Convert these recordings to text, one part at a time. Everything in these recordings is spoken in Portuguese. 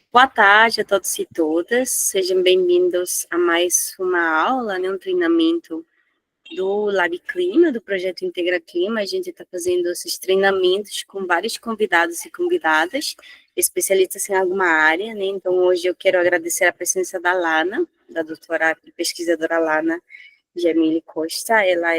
Boa tarde a todos e todas, sejam bem-vindos a mais uma aula, um treinamento do Lab Clima, do projeto Integra Clima. A gente está fazendo esses treinamentos com vários convidados e convidadas, especialistas em alguma área, Então, hoje eu quero agradecer a presença da Lana, da doutora e pesquisadora Lana Jamile Costa. Ela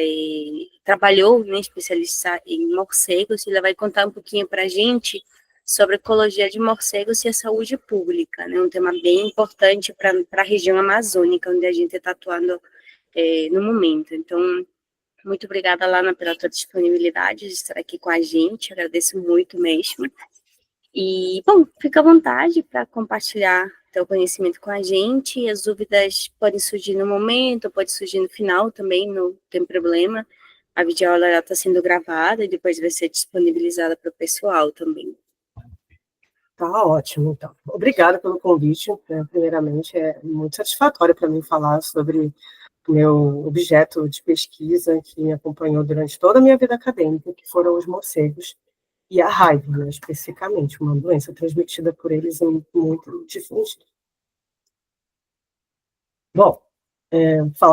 trabalhou, especialista em morcegos, e ela vai contar um pouquinho para a gente sobre a ecologia de morcegos e a saúde pública, um tema bem importante para a região amazônica, onde a gente está atuando no momento. Então, muito obrigada, Lana, pela tua disponibilidade de estar aqui com a gente, agradeço muito mesmo. E, bom, fica à vontade para compartilhar teu conhecimento com a gente. As dúvidas podem surgir no momento, pode surgir no final também, não tem problema. A videoaula está sendo gravada e depois vai ser disponibilizada para o pessoal também. Tá ótimo, então. Obrigada pelo convite, primeiramente, é muito satisfatório para mim falar sobre o meu objeto de pesquisa que me acompanhou durante toda a minha vida acadêmica, que foram os morcegos e a raiva, especificamente, uma doença transmitida por eles muito diferente. Bom,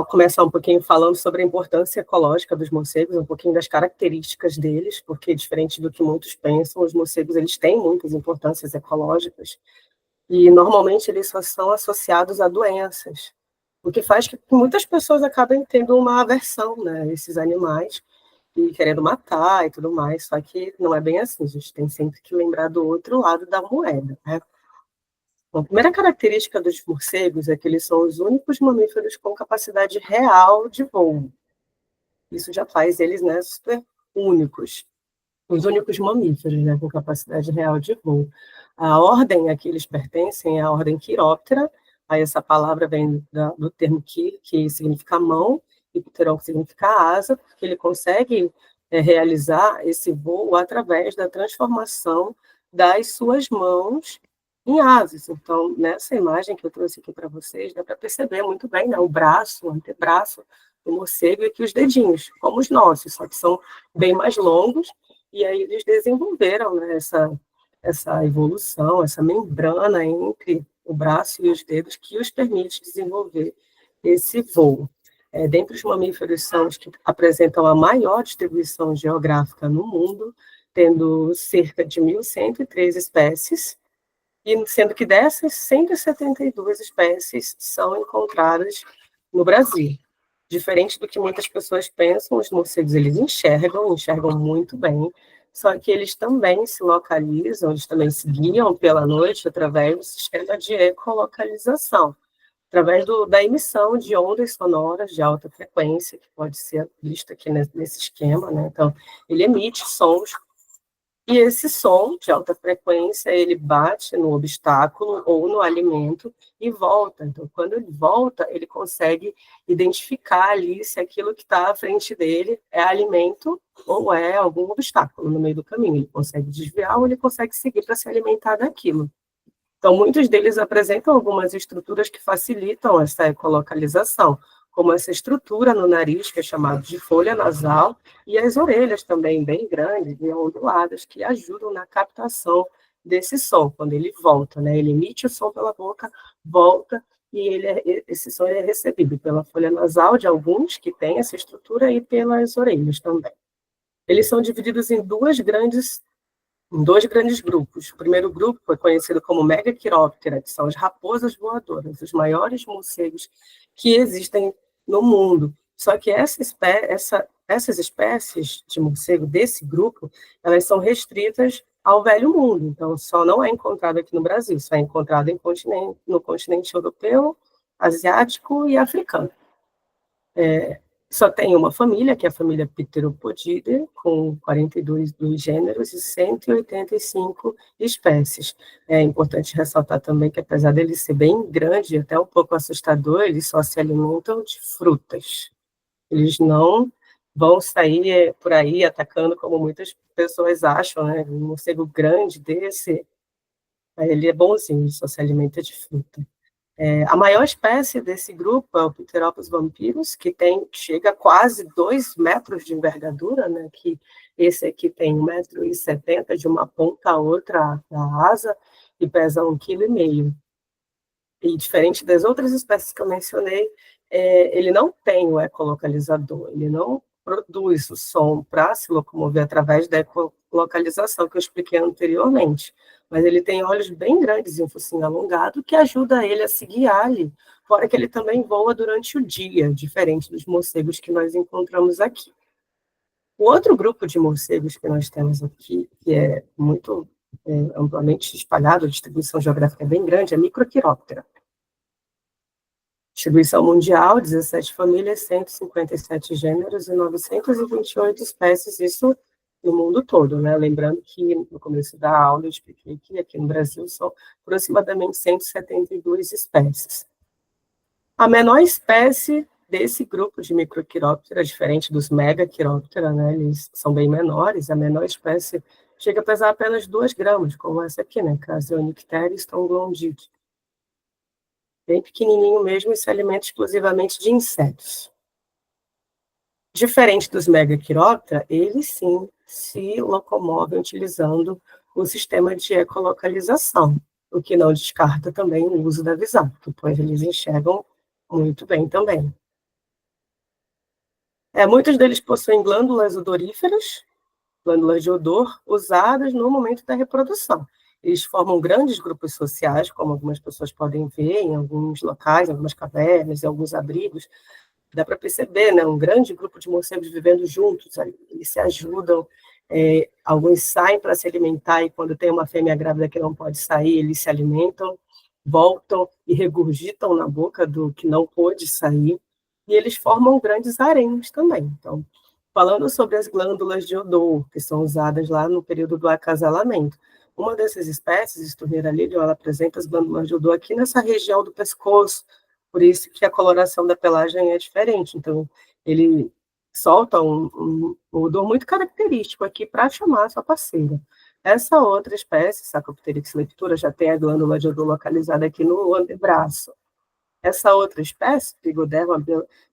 começar um pouquinho falando sobre a importância ecológica dos morcegos, um pouquinho das características deles, porque, diferente do que muitos pensam, os morcegos eles têm muitas importâncias ecológicas, e normalmente eles só são associados a doenças, o que faz que muitas pessoas acabem tendo uma aversão, a esses animais, e querendo matar e tudo mais, só que não é bem assim, a gente tem sempre que lembrar do outro lado da moeda, Bom, a primeira característica dos morcegos é que eles são os únicos mamíferos com capacidade real de voo. Isso já faz eles, super únicos. Os únicos mamíferos, com capacidade real de voo. A ordem a que eles pertencem é a ordem Chiroptera. Aí essa palavra vem do termo chi, que significa mão, e pteron, que significa asa, porque ele consegue realizar esse voo através da transformação das suas mãos em asas. Então, nessa imagem que eu trouxe aqui para vocês, dá para perceber muito bem, o braço, o antebraço do morcego e aqui os dedinhos, como os nossos, só que são bem mais longos, e aí eles desenvolveram essa evolução, essa membrana entre o braço e os dedos que os permite desenvolver esse voo. Dentre os mamíferos são os que apresentam a maior distribuição geográfica no mundo, tendo cerca de 1.103 espécies, e sendo que dessas, 172 espécies são encontradas no Brasil. Diferente do que muitas pessoas pensam, os morcegos eles enxergam muito bem, só que eles também se localizam, eles também se guiam pela noite através do sistema de ecolocalização, através da emissão de ondas sonoras de alta frequência, que pode ser vista aqui nesse esquema, Então, ele emite sons, e esse som de alta frequência, ele bate no obstáculo ou no alimento e volta. Então, quando ele volta, ele consegue identificar ali se aquilo que está à frente dele é alimento ou é algum obstáculo no meio do caminho. Ele consegue desviar ou ele consegue seguir para se alimentar daquilo. Então, muitos deles apresentam algumas estruturas que facilitam essa ecolocalização, como essa estrutura no nariz, que é chamada de folha nasal, e as orelhas também bem grandes e onduladas, que ajudam na captação desse som, quando ele volta, Ele emite o som pela boca, volta, e esse som é recebido pela folha nasal de alguns que têm essa estrutura e pelas orelhas também. Eles são divididos em dois grandes grupos. O primeiro grupo foi conhecido como Megachiroptera, que são as raposas voadoras, os maiores morcegos que existem no mundo. Só que essas espécies de morcego desse grupo, elas são restritas ao Velho Mundo, então só não é encontrado aqui no Brasil, só é encontrado no continente europeu, asiático e africano. Só tem uma família, que é a família Pteropodidae, com 42 dos gêneros e 185 espécies. É importante ressaltar também que, apesar dele ser bem grande, até um pouco assustador, eles só se alimentam de frutas. Eles não vão sair por aí atacando, como muitas pessoas acham, Um morcego grande desse, ele é bonzinho, ele só se alimenta de fruta. A maior espécie desse grupo é o Pteropus vampirus, que chega a quase 2 metros de envergadura, que Esse aqui tem 1,70 m de uma ponta a outra da asa e pesa 1,5 kg. E diferente das outras espécies que eu mencionei, ele não tem o ecolocalizador, ele não produz o som para se locomover através da ecolocalização que eu expliquei anteriormente, mas ele tem olhos bem grandes e um focinho alongado que ajuda ele a se guiar ali, fora que ele também voa durante o dia, diferente dos morcegos que nós encontramos aqui. O outro grupo de morcegos que nós temos aqui, que é muito amplamente espalhado, a distribuição geográfica é bem grande, é a Microchiroptera. Distribuição mundial, 17 famílias, 157 gêneros e 928 espécies, isso no mundo todo, né? Lembrando que no começo da aula eu expliquei que aqui no Brasil são aproximadamente 172 espécies. A menor espécie desse grupo de Microchiroptera, diferente dos Megachiroptera, né? Eles são bem menores, a menor espécie chega a pesar apenas 2 gramas, como essa aqui, né? Caseonycteris strongyloides. Bem pequenininho mesmo e se alimenta exclusivamente de insetos. Diferente dos Megachiroptera, eles sim se locomovem utilizando o sistema de ecolocalização, o que não descarta também o uso da visão, pois eles enxergam muito bem também. Muitos deles possuem glândulas odoríferas, glândulas de odor, usadas no momento da reprodução. Eles formam grandes grupos sociais, como algumas pessoas podem ver em alguns locais, em algumas cavernas, em alguns abrigos. Dá para perceber, né? Um grande grupo de morcegos vivendo juntos, eles se ajudam, alguns saem para se alimentar e quando tem uma fêmea grávida que não pode sair, eles se alimentam, voltam e regurgitam na boca do que não pôde sair, e eles formam grandes haréns também. Então, falando sobre as glândulas de odor, que são usadas lá no período do acasalamento, uma dessas espécies, Sturneira lilium, ela apresenta as glândulas de odor aqui nessa região do pescoço, por isso que a coloração da pelagem é diferente. Então, ele solta um odor muito característico aqui para chamar a sua parceira. Essa outra espécie, Sarcopteryx leptura, já tem a glândula de odor localizada aqui no antebraço. Essa outra espécie, Trigoderma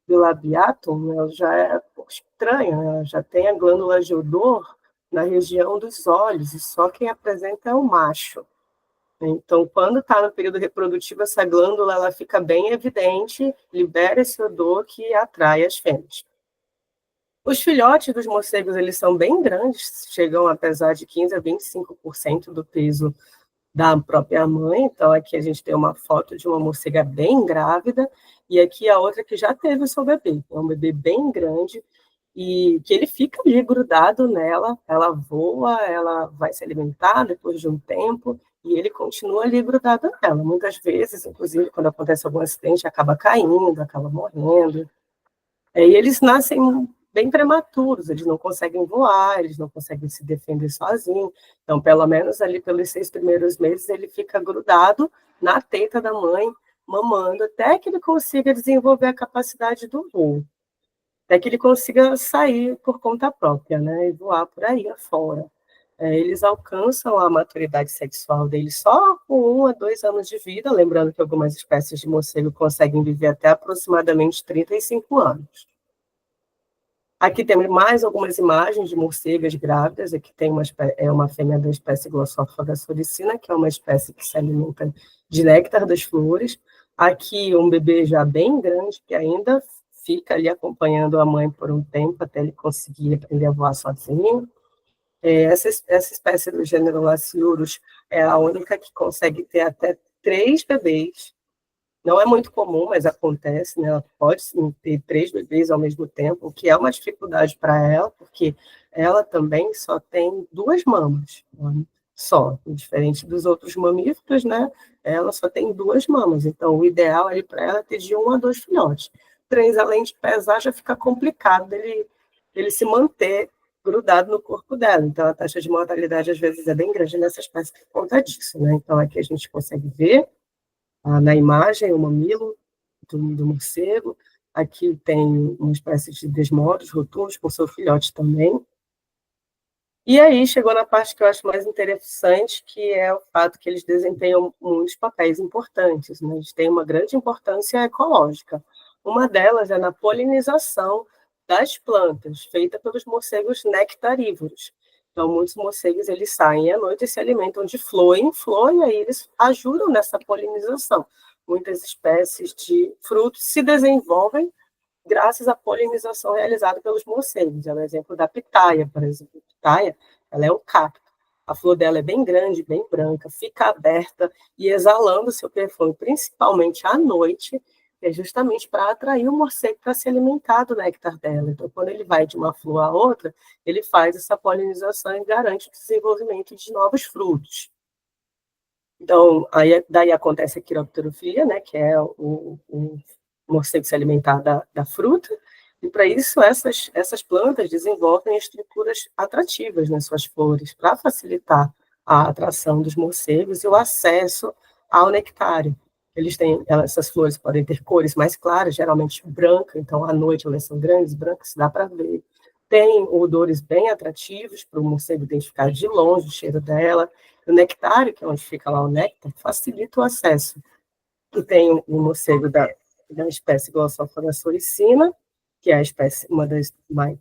bilabiatum, ela já é um pouco estranha, ela já tem a glândula de odor na região dos olhos, e só quem apresenta é o macho. Então, quando está no período reprodutivo, essa glândula ela fica bem evidente, libera esse odor que atrai as fêmeas. Os filhotes dos morcegos, eles são bem grandes, chegam a pesar de 15% a 25% do peso da própria mãe. Então, aqui a gente tem uma foto de uma morcega bem grávida, e aqui a outra que já teve o seu bebê. É um bebê bem grande, e que ele fica ali grudado nela, ela voa, ela vai se alimentar depois de um tempo, e ele continua ali grudado nela. Muitas vezes, inclusive, quando acontece algum acidente, acaba caindo, acaba morrendo. E eles nascem bem prematuros, eles não conseguem voar, eles não conseguem se defender sozinhos. Então, pelo menos ali pelos 6 primeiros meses, ele fica grudado na teta da mãe, mamando, até que ele consiga desenvolver a capacidade do voo, até que ele consiga sair por conta própria, né, e voar por aí afora. Eles alcançam a maturidade sexual deles só com 1 a 2 anos de vida, lembrando que algumas espécies de morcego conseguem viver até aproximadamente 35 anos. Aqui temos mais algumas imagens de morcegas grávidas. Aqui tem uma fêmea da espécie Glossophaga soricina, que é uma espécie que se alimenta de néctar das flores. Aqui um bebê já bem grande, que ainda fica ali acompanhando a mãe por um tempo, até ele conseguir aprender a voar sozinho. Essa espécie do gênero Laciurus é a única que consegue ter até 3 bebês. Não é muito comum, mas acontece, né? Ela pode sim, ter 3 bebês ao mesmo tempo, o que é uma dificuldade para ela, porque ela também só tem 2 mamas, né? Só, diferente dos outros mamíferos, né? Ela só tem 2 mamas, então o ideal ali para ela é ter de 1 a 2 filhotes. 3, além de pesar, já fica complicado dele se manter grudado no corpo dela, então a taxa de mortalidade às vezes é bem grande nessa espécie por conta disso, né? Então aqui a gente consegue ver na imagem o mamilo do morcego. Aqui tem uma espécie de desmodos rotundos com seu filhote também. E aí chegou na parte que eu acho mais interessante, que é o fato que eles desempenham muitos papéis importantes, né? Eles têm uma grande importância ecológica. Uma delas é na polinização das plantas, feita pelos morcegos nectarívoros. Então, muitos morcegos, eles saem à noite e se alimentam de flor em flor, e aí eles ajudam nessa polinização. Muitas espécies de frutos se desenvolvem graças à polinização realizada pelos morcegos. É o exemplo da pitaia, por exemplo. A pitaia, ela é um cacto. A flor dela é bem grande, bem branca, fica aberta e exalando seu perfume, principalmente à noite, é justamente para atrair o morcego para se alimentar do néctar dela. Então, quando ele vai de uma flor a outra, ele faz essa polinização e garante o desenvolvimento de novos frutos. Então, aí, daí acontece a quiropterofilia, né, que é o morcego se alimentar da fruta, e para isso essas plantas desenvolvem estruturas atrativas nas suas flores, para facilitar a atração dos morcegos e o acesso ao nectário. Essas flores podem ter cores mais claras, geralmente branca, então à noite elas são grandes, brancas, dá para ver. Tem odores bem atrativos para o morcego identificar de longe o cheiro dela. O nectário, que é onde fica lá o néctar, facilita o acesso. E tem o morcego da espécie Glossophoda soricina, que é uma das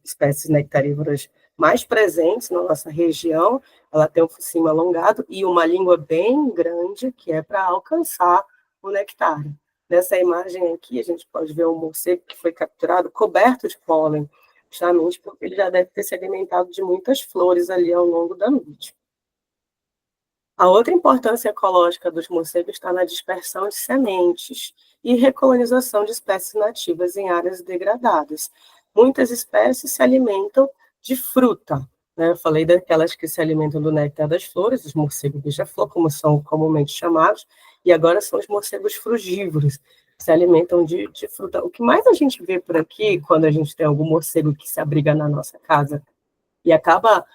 espécies nectarívoras mais presentes na nossa região. Ela tem um focinho alongado e uma língua bem grande, que é para alcançar o nectário. Nessa imagem aqui, a gente pode ver um morcego que foi capturado coberto de pólen, justamente porque ele já deve ter se alimentado de muitas flores ali ao longo da noite. A outra importância ecológica dos morcegos está na dispersão de sementes e recolonização de espécies nativas em áreas degradadas. Muitas espécies se alimentam de fruta, né? Eu falei daquelas que se alimentam do néctar das flores, os morcegos beija-flor, como são comumente chamados, e agora são os morcegos frugívoros, que se alimentam de fruta. O que mais a gente vê por aqui, quando a gente tem algum morcego que se abriga na nossa casa e acaba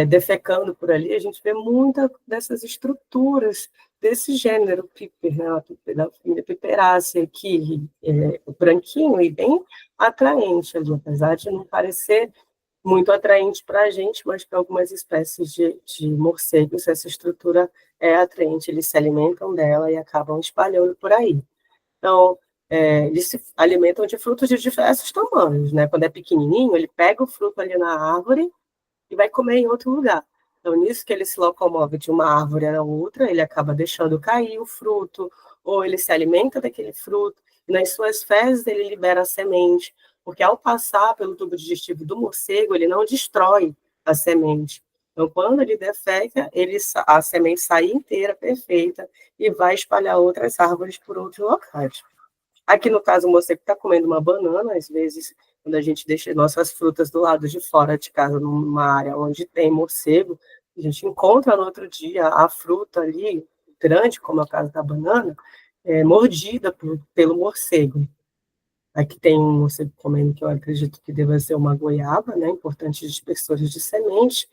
defecando por ali, a gente vê muitas dessas estruturas desse gênero Piper, né, da família Piperaceae, que é branquinho e bem atraente ali, apesar de não parecer muito atraente para a gente, mas para algumas espécies de morcegos essa estrutura é atraente, eles se alimentam dela e acabam espalhando por aí. Então, eles se alimentam de frutos de diversos tamanhos, né? Quando é pequenininho, ele pega o fruto ali na árvore e vai comer em outro lugar. Então, nisso que ele se locomove de uma árvore a outra, ele acaba deixando cair o fruto, ou ele se alimenta daquele fruto, e nas suas fezes ele libera a semente, porque ao passar pelo tubo digestivo do morcego, ele não destrói a semente. Então, quando ele defeca, a semente sai inteira, perfeita, e vai espalhar outras árvores por outros locais. Aqui, no caso, o morcego está comendo uma banana, às vezes, quando a gente deixa nossas frutas do lado de fora de casa, numa área onde tem morcego, a gente encontra no outro dia a fruta ali, grande, como é o caso da banana, mordida pelo morcego. Aqui tem um morcego comendo que eu acredito que deva ser uma goiaba, né, importantes dispersores de semente.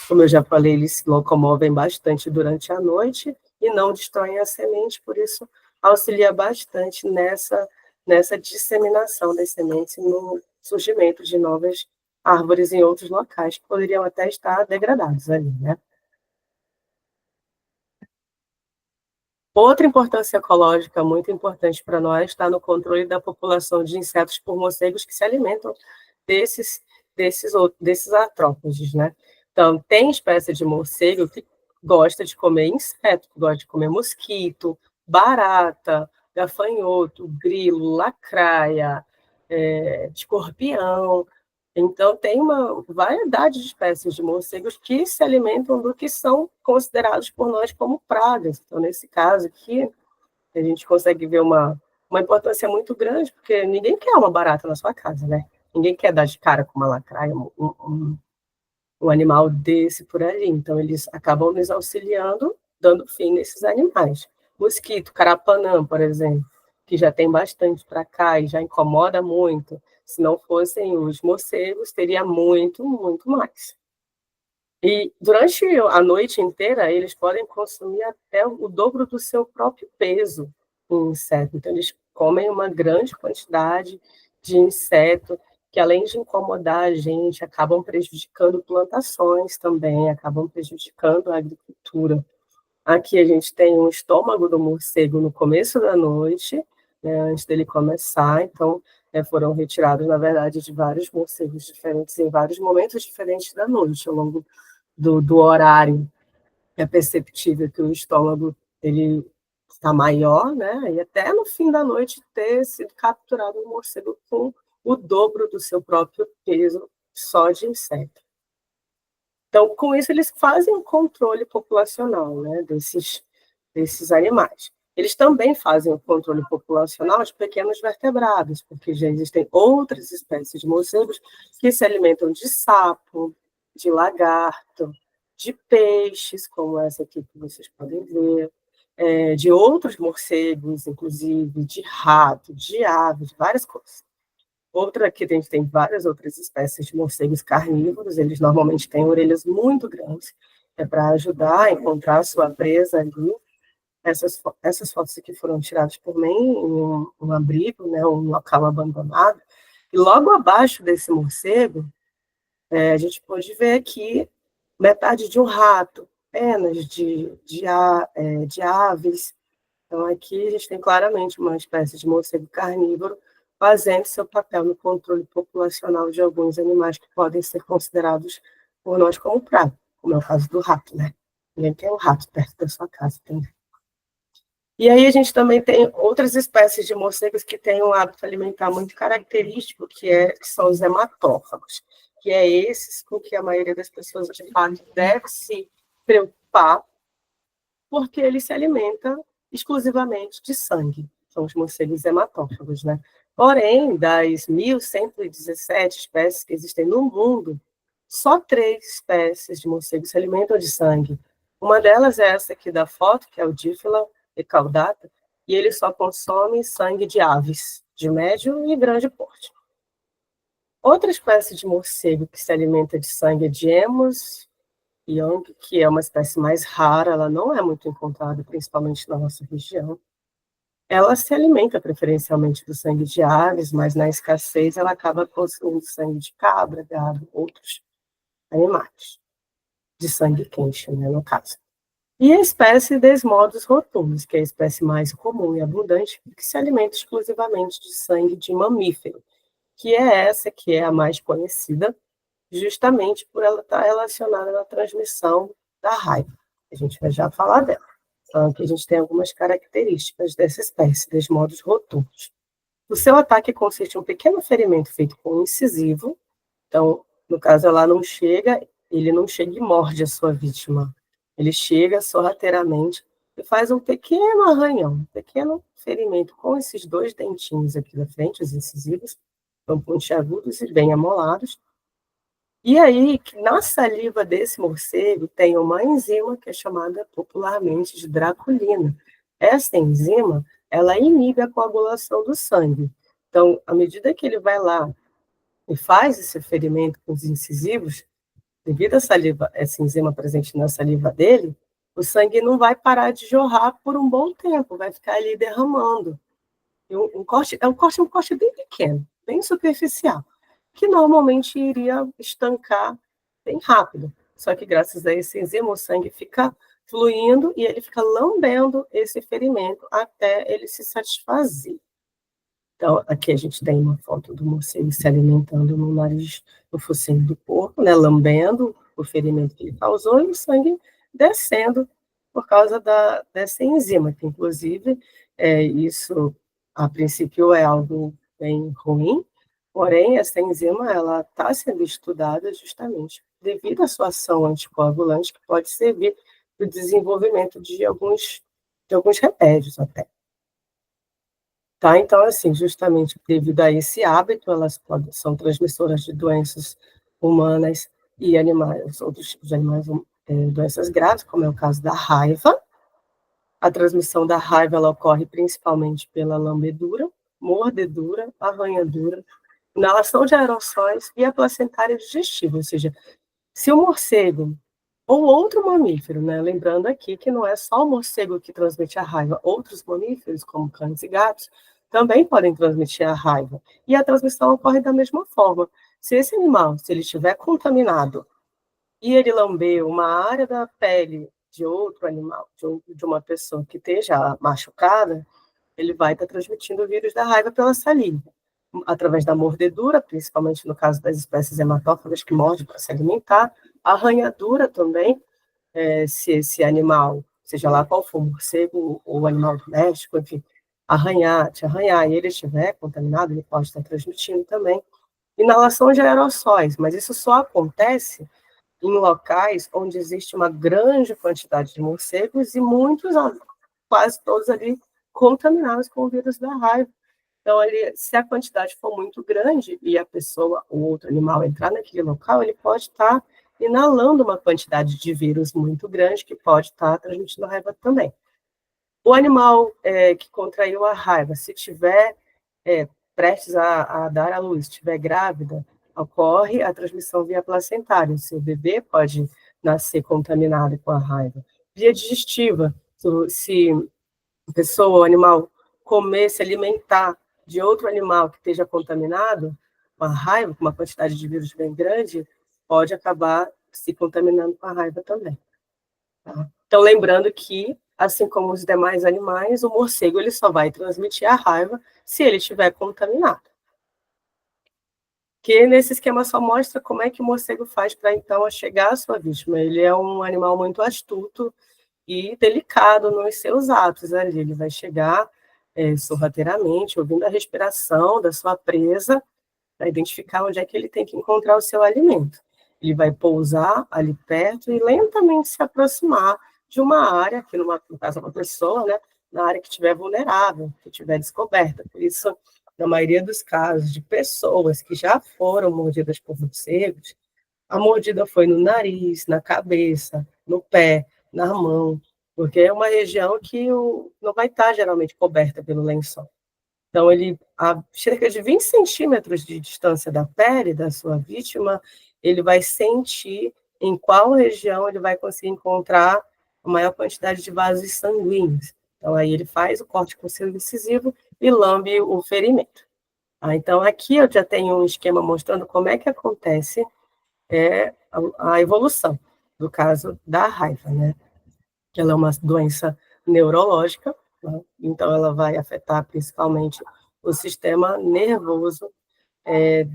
Como eu já falei, eles se locomovem bastante durante a noite e não destroem a semente, por isso auxilia bastante nessa disseminação das sementes e no surgimento de novas árvores em outros locais que poderiam até estar degradados ali, né? Outra importância ecológica muito importante para nós está no controle da população de insetos por morcegos que se alimentam desses, desses artrópodes, né? Então, tem espécie de morcego que gosta de comer inseto, que gosta de comer mosquito, barata, gafanhoto, grilo, lacraia, escorpião. Então, tem uma variedade de espécies de morcegos que se alimentam do que são considerados por nós como pragas. Então, nesse caso aqui, a gente consegue ver uma importância muito grande, porque ninguém quer uma barata na sua casa, né? Ninguém quer dar de cara com uma lacraia, um animal desse por ali. Então, eles acabam nos auxiliando, dando fim nesses animais. Mosquito, carapanã, por exemplo, que já tem bastante para cá e já incomoda muito. Se não fossem os morcegos, teria muito, muito mais. E durante a noite inteira, eles podem consumir até o dobro do seu próprio peso em inseto. Então, eles comem uma grande quantidade de inseto, que além de incomodar a gente, acabam prejudicando plantações também, acabam prejudicando a agricultura. Aqui a gente tem um estômago do morcego no começo da noite, né, antes dele começar. Então, foram retirados, na verdade, de vários morcegos diferentes, em vários momentos diferentes da noite, ao longo do horário. É perceptível que o estômago ele está maior, né? E até no fim da noite ter sido capturado um morcego com o dobro do seu próprio peso só de inseto. Então, com isso, eles fazem um controle populacional, né, desses animais. Eles também fazem o controle populacional de pequenos vertebrados, porque já existem outras espécies de morcegos que se alimentam de sapo, de lagarto, de peixes, como essa aqui que vocês podem ver, de outros morcegos, inclusive de rato, de ave, de várias coisas. Outra que a gente tem várias outras espécies de morcegos carnívoros, eles normalmente têm orelhas muito grandes, para ajudar a encontrar a sua presa ali. Essas fotos aqui foram tiradas por mim em um abrigo, né, um local abandonado. E logo abaixo desse morcego, a gente pode ver aqui metade de um rato, penas de aves. Então, aqui a gente tem claramente uma espécie de morcego carnívoro fazendo seu papel no controle populacional de alguns animais que podem ser considerados por nós como praga, como é o caso do rato, né? Ninguém quer um rato perto da sua casa, entendeu? E aí a gente também tem outras espécies de morcegos que têm um hábito alimentar muito característico, que são os hematófagos, que é esses com que a maioria das pessoas, de fato, deve se preocupar, porque ele se alimenta exclusivamente de sangue. São os morcegos hematófagos, né? Porém, das 1.117 espécies que existem no mundo, só 3 espécies de morcegos se alimentam de sangue. Uma delas é essa aqui da foto, que é o Diffila ecaudata, e ele só consome sangue de aves, de médio e grande porte. Outra espécie de morcego que se alimenta de sangue é de Emus young, que é uma espécie mais rara, ela não é muito encontrada, principalmente na nossa região. Ela se alimenta preferencialmente do sangue de aves, mas na escassez ela acaba consumindo sangue de cabra, gado, outros animais, de sangue quente, né, no caso. E a espécie Desmodus rotundus, que é a espécie mais comum e abundante, que se alimenta exclusivamente de sangue de mamífero, que é essa que é a mais conhecida, justamente por ela estar relacionada à transmissão da raiva. A gente vai já falar dela. Então, aqui a gente tem algumas características dessa espécie, Desmodus rotundus. O seu ataque consiste em um pequeno ferimento feito com um incisivo. Então, no caso, ele não chega e morde a sua vítima. Ele chega sorrateiramente e faz um pequeno arranhão, um pequeno ferimento com esses 2 dentinhos aqui da frente, os incisivos, são pontiagudos e bem amolados. E aí, na saliva desse morcego, tem uma enzima que é chamada popularmente de draculina. Essa enzima, ela inibe a coagulação do sangue. Então, à medida que ele vai lá e faz esse ferimento com os incisivos, devido à saliva, essa enzima presente na saliva dele, o sangue não vai parar de jorrar por um bom tempo, vai ficar ali derramando. E um corte um corte bem pequeno, bem superficial, que normalmente iria estancar bem rápido. Só que graças a esse enzima, o sangue fica fluindo e ele fica lambendo esse ferimento até ele se satisfazer. Então, aqui a gente tem uma foto do morcego se alimentando no nariz, no focinho do porco, né, lambendo o ferimento que ele causou e o sangue descendo por causa dessa enzima, que inclusive isso a princípio é algo bem ruim, porém essa enzima ela está sendo estudada justamente devido à sua ação anticoagulante, que pode servir para o desenvolvimento de alguns remédios até. Tá? Então, assim, justamente devido a esse hábito, são transmissoras de doenças humanas e animais, outros tipos de animais, doenças graves, como é o caso da raiva. A transmissão da raiva ela ocorre principalmente pela lambedura, mordedura, arranhadura, inalação de aerossóis e a placentária digestiva, ou seja, se o morcego ou outro mamífero, né? Lembrando aqui que não é só o morcego que transmite a raiva, outros mamíferos, como cães e gatos, também podem transmitir a raiva. E a transmissão ocorre da mesma forma. Se esse animal, se ele estiver contaminado e ele lamber uma área da pele de outro animal, de uma pessoa que esteja machucada, ele vai estar transmitindo o vírus da raiva pela saliva, através da mordedura, principalmente no caso das espécies hematófagas que mordem para se alimentar, arranhadura também, se esse animal, seja lá qual for, morcego ou animal doméstico, enfim, te arranhar, e ele estiver contaminado, ele pode estar transmitindo também. Inalação de aerossóis, mas isso só acontece em locais onde existe uma grande quantidade de morcegos e muitos, quase todos ali, contaminados com o vírus da raiva. Então, se a quantidade for muito grande e a pessoa, ou outro animal, entrar naquele local, ele pode estar inalando uma quantidade de vírus muito grande que pode estar transmitindo a raiva também. O animal que contraiu a raiva, se tiver prestes a dar à luz, estiver grávida, ocorre a transmissão via placentária. O seu bebê pode nascer contaminado com a raiva. Via digestiva, se a pessoa, o animal, comer, se alimentar de outro animal que esteja contaminado, com a raiva, com uma quantidade de vírus bem grande, pode acabar se contaminando com a raiva também. Tá? Então, lembrando que, assim como os demais animais, o morcego ele só vai transmitir a raiva se ele estiver contaminado. Que nesse esquema só mostra como é que o morcego faz para, então, chegar à sua vítima. Ele é um animal muito astuto e delicado nos seus atos ali. Ele vai chegar sorrateiramente, ouvindo a respiração da sua presa, para identificar onde é que ele tem que encontrar o seu alimento. Ele vai pousar ali perto e lentamente se aproximar de uma área, que no caso é uma pessoa, né, na área que estiver vulnerável, que estiver descoberta. Por isso, na maioria dos casos de pessoas que já foram mordidas por morcegos, a mordida foi no nariz, na cabeça, no pé, na mão, porque é uma região que não vai estar geralmente coberta pelo lençol. Então, a cerca de 20 centímetros de distância da pele da sua vítima, ele vai sentir em qual região ele vai conseguir encontrar a maior quantidade de vasos sanguíneos. Então, aí ele faz o corte com o selo incisivo e lambe o ferimento. Então, aqui eu já tenho um esquema mostrando como é que acontece a evolução do caso da raiva, né? Ela é uma doença neurológica, né? Então ela vai afetar principalmente o sistema nervoso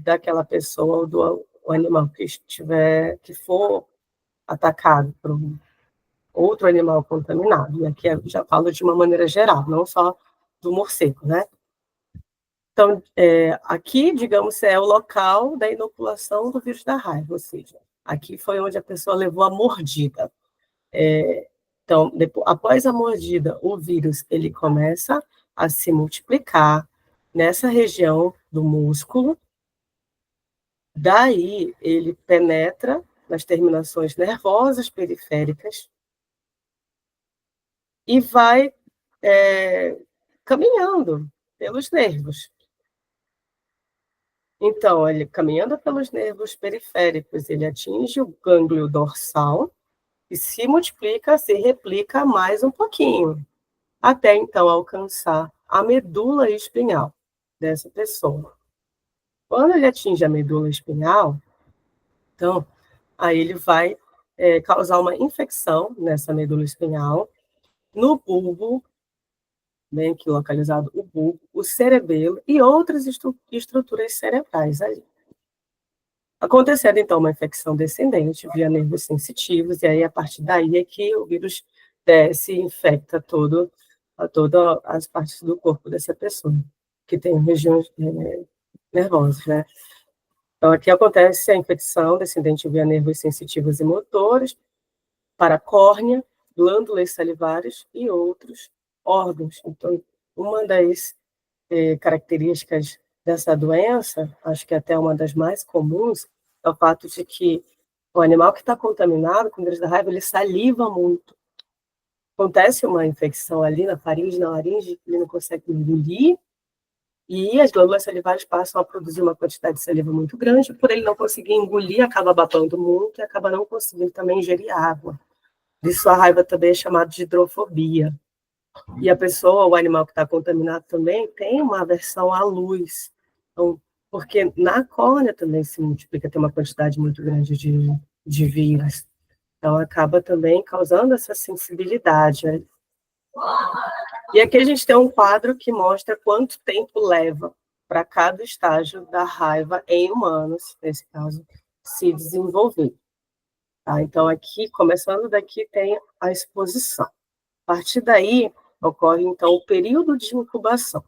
daquela pessoa ou do animal que for atacado por um outro animal contaminado. E aqui eu já falo de uma maneira geral, não só do morcego, né? Então, aqui, digamos, é o local da inoculação do vírus da raiva, ou seja, aqui foi onde a pessoa levou a mordida. Então, após a mordida, o vírus ele começa a se multiplicar nessa região do músculo, daí ele penetra nas terminações nervosas periféricas e vai caminhando pelos nervos. Então, ele caminhando pelos nervos periféricos, ele atinge o gânglio dorsal e se multiplica, se replica mais um pouquinho, até então alcançar a medula espinhal dessa pessoa. Quando ele atinge a medula espinhal, então, aí ele vai causar uma infecção nessa medula espinhal, no bulbo, bem aqui localizado o bulbo, o cerebelo e outras estruturas cerebrais ali. Acontecendo, então, uma infecção descendente via nervos sensitivos, e aí, a partir daí, é que o vírus desce e infecta todas as partes do corpo dessa pessoa, que tem regiões nervosas, né? Então, aqui acontece a infecção descendente via nervos sensitivos e motores, para a córnea, glândulas salivares e outros órgãos. Então, uma das características dessa doença, acho que até uma das mais comuns, é o fato de que o animal que está contaminado com o vírus da raiva, ele saliva muito. Acontece uma infecção ali na faringe, na laringe, ele não consegue engolir, e as glândulas salivares passam a produzir uma quantidade de saliva muito grande, por ele não conseguir engolir, acaba babando muito e acaba não conseguindo também ingerir água. Isso a raiva também é chamada de hidrofobia. E a pessoa, o animal que está contaminado também, tem uma aversão à luz. Então, porque na córnea também se multiplica, tem uma quantidade muito grande de vírus. Então, acaba também causando essa sensibilidade. E aqui a gente tem um quadro que mostra quanto tempo leva para cada estágio da raiva em humanos, nesse caso, se desenvolver. Tá? Então, aqui, começando daqui, tem a exposição. A partir daí, ocorre, então, o período de incubação,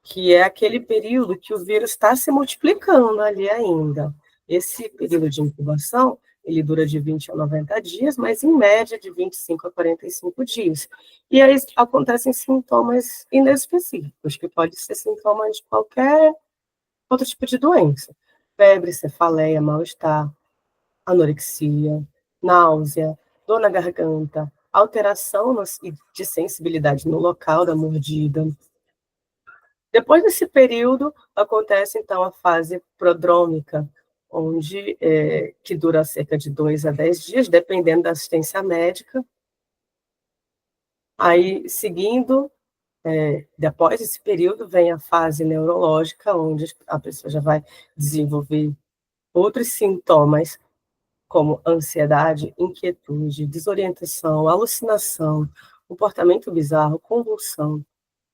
que é aquele período que o vírus está se multiplicando ali ainda. Esse período de incubação, ele dura de 20 a 90 dias, mas em média de 25 a 45 dias. E aí acontecem sintomas inespecíficos, que podem ser sintomas de qualquer outro tipo de doença. Febre, cefaleia, mal-estar, anorexia, náusea, dor na garganta, alteração de sensibilidade no local da mordida. Depois desse período, acontece, então, a fase prodrômica, onde, que dura cerca de 2 a 10 dias, dependendo da assistência médica. Aí, seguindo, depois desse período, vem a fase neurológica, onde a pessoa já vai desenvolver outros sintomas, como ansiedade, inquietude, desorientação, alucinação, comportamento bizarro, convulsão.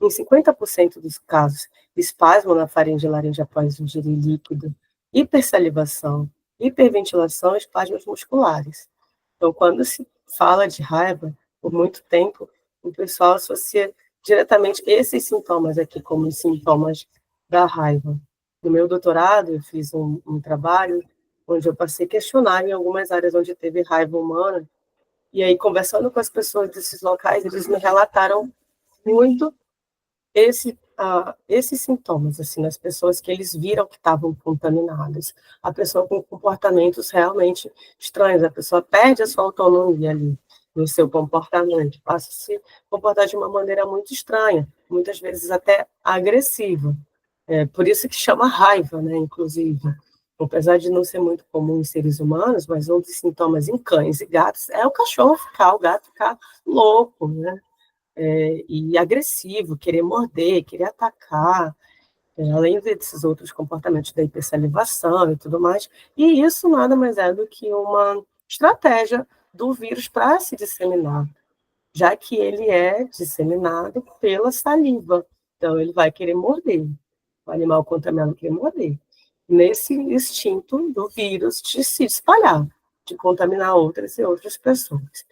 Em 50% dos casos, espasmo na faringe e laringe após ingerir líquido, hipersalivação, hiperventilação e espasmos musculares. Então, quando se fala de raiva, por muito tempo, o pessoal associa diretamente esses sintomas aqui como os sintomas da raiva. No meu doutorado, eu fiz um trabalho onde eu passei questionário em algumas áreas onde teve raiva humana, e aí, conversando com as pessoas desses locais, eles me relataram muito esses sintomas, assim, nas pessoas que eles viram que estavam contaminadas. A pessoa com comportamentos realmente estranhos, a pessoa perde a sua autonomia ali no seu comportamento, passa a se comportar de uma maneira muito estranha, muitas vezes até agressiva. Por isso que chama raiva, né, inclusive. Apesar de não ser muito comum em seres humanos, mas um dos sintomas em cães e gatos é o gato ficar louco, né? E agressivo, querer morder, querer atacar, além desses outros comportamentos da hipersalivação e tudo mais. E isso nada mais é do que uma estratégia do vírus para se disseminar, já que ele é disseminado pela saliva. Então, ele vai querer morder. O animal contaminado quer morder. Nesse instinto do vírus de se espalhar, de contaminar outras e outras pessoas.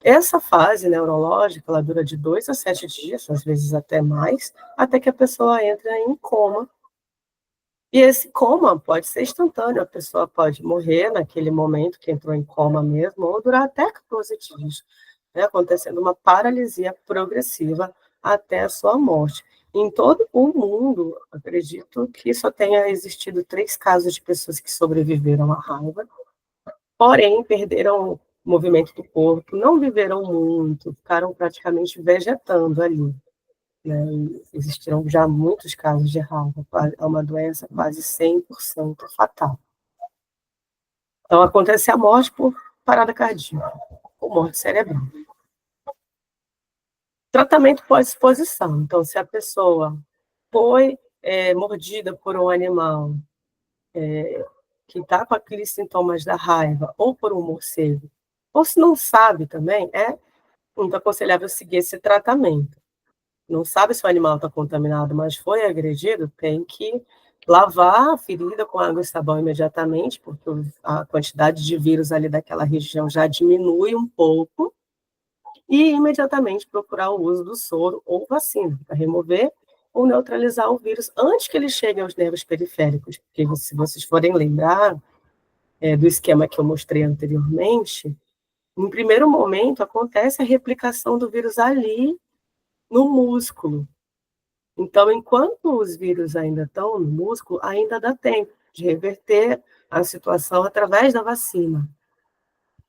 Essa fase neurológica, ela dura de 2 a 7 dias, às vezes até mais, até que a pessoa entra em coma. E esse coma pode ser instantâneo, a pessoa pode morrer naquele momento que entrou em coma mesmo, ou durar até 14 dias, né, acontecendo uma paralisia progressiva até a sua morte. Em todo o mundo, acredito que só tenha existido 3 casos de pessoas que sobreviveram à raiva, porém perderam o movimento do corpo, não viveram muito, ficaram praticamente vegetando ali. Né? Existiram já muitos casos de raiva, é uma doença quase 100% fatal. Então, acontece a morte por parada cardíaca, ou morte cerebral. Tratamento pós-exposição. Então, se a pessoa foi mordida por um animal que está com aqueles sintomas da raiva, ou por um morcego, ou se não sabe também, é muito aconselhável seguir esse tratamento. Não sabe se o animal está contaminado, mas foi agredido, tem que lavar a ferida com água e sabão imediatamente, porque a quantidade de vírus ali daquela região já diminui um pouco, e imediatamente procurar o uso do soro ou vacina, para remover ou neutralizar o vírus antes que ele chegue aos nervos periféricos, porque se vocês forem lembrar do esquema que eu mostrei anteriormente, em primeiro momento acontece a replicação do vírus ali no músculo. Então, enquanto os vírus ainda estão no músculo, ainda dá tempo de reverter a situação através da vacina.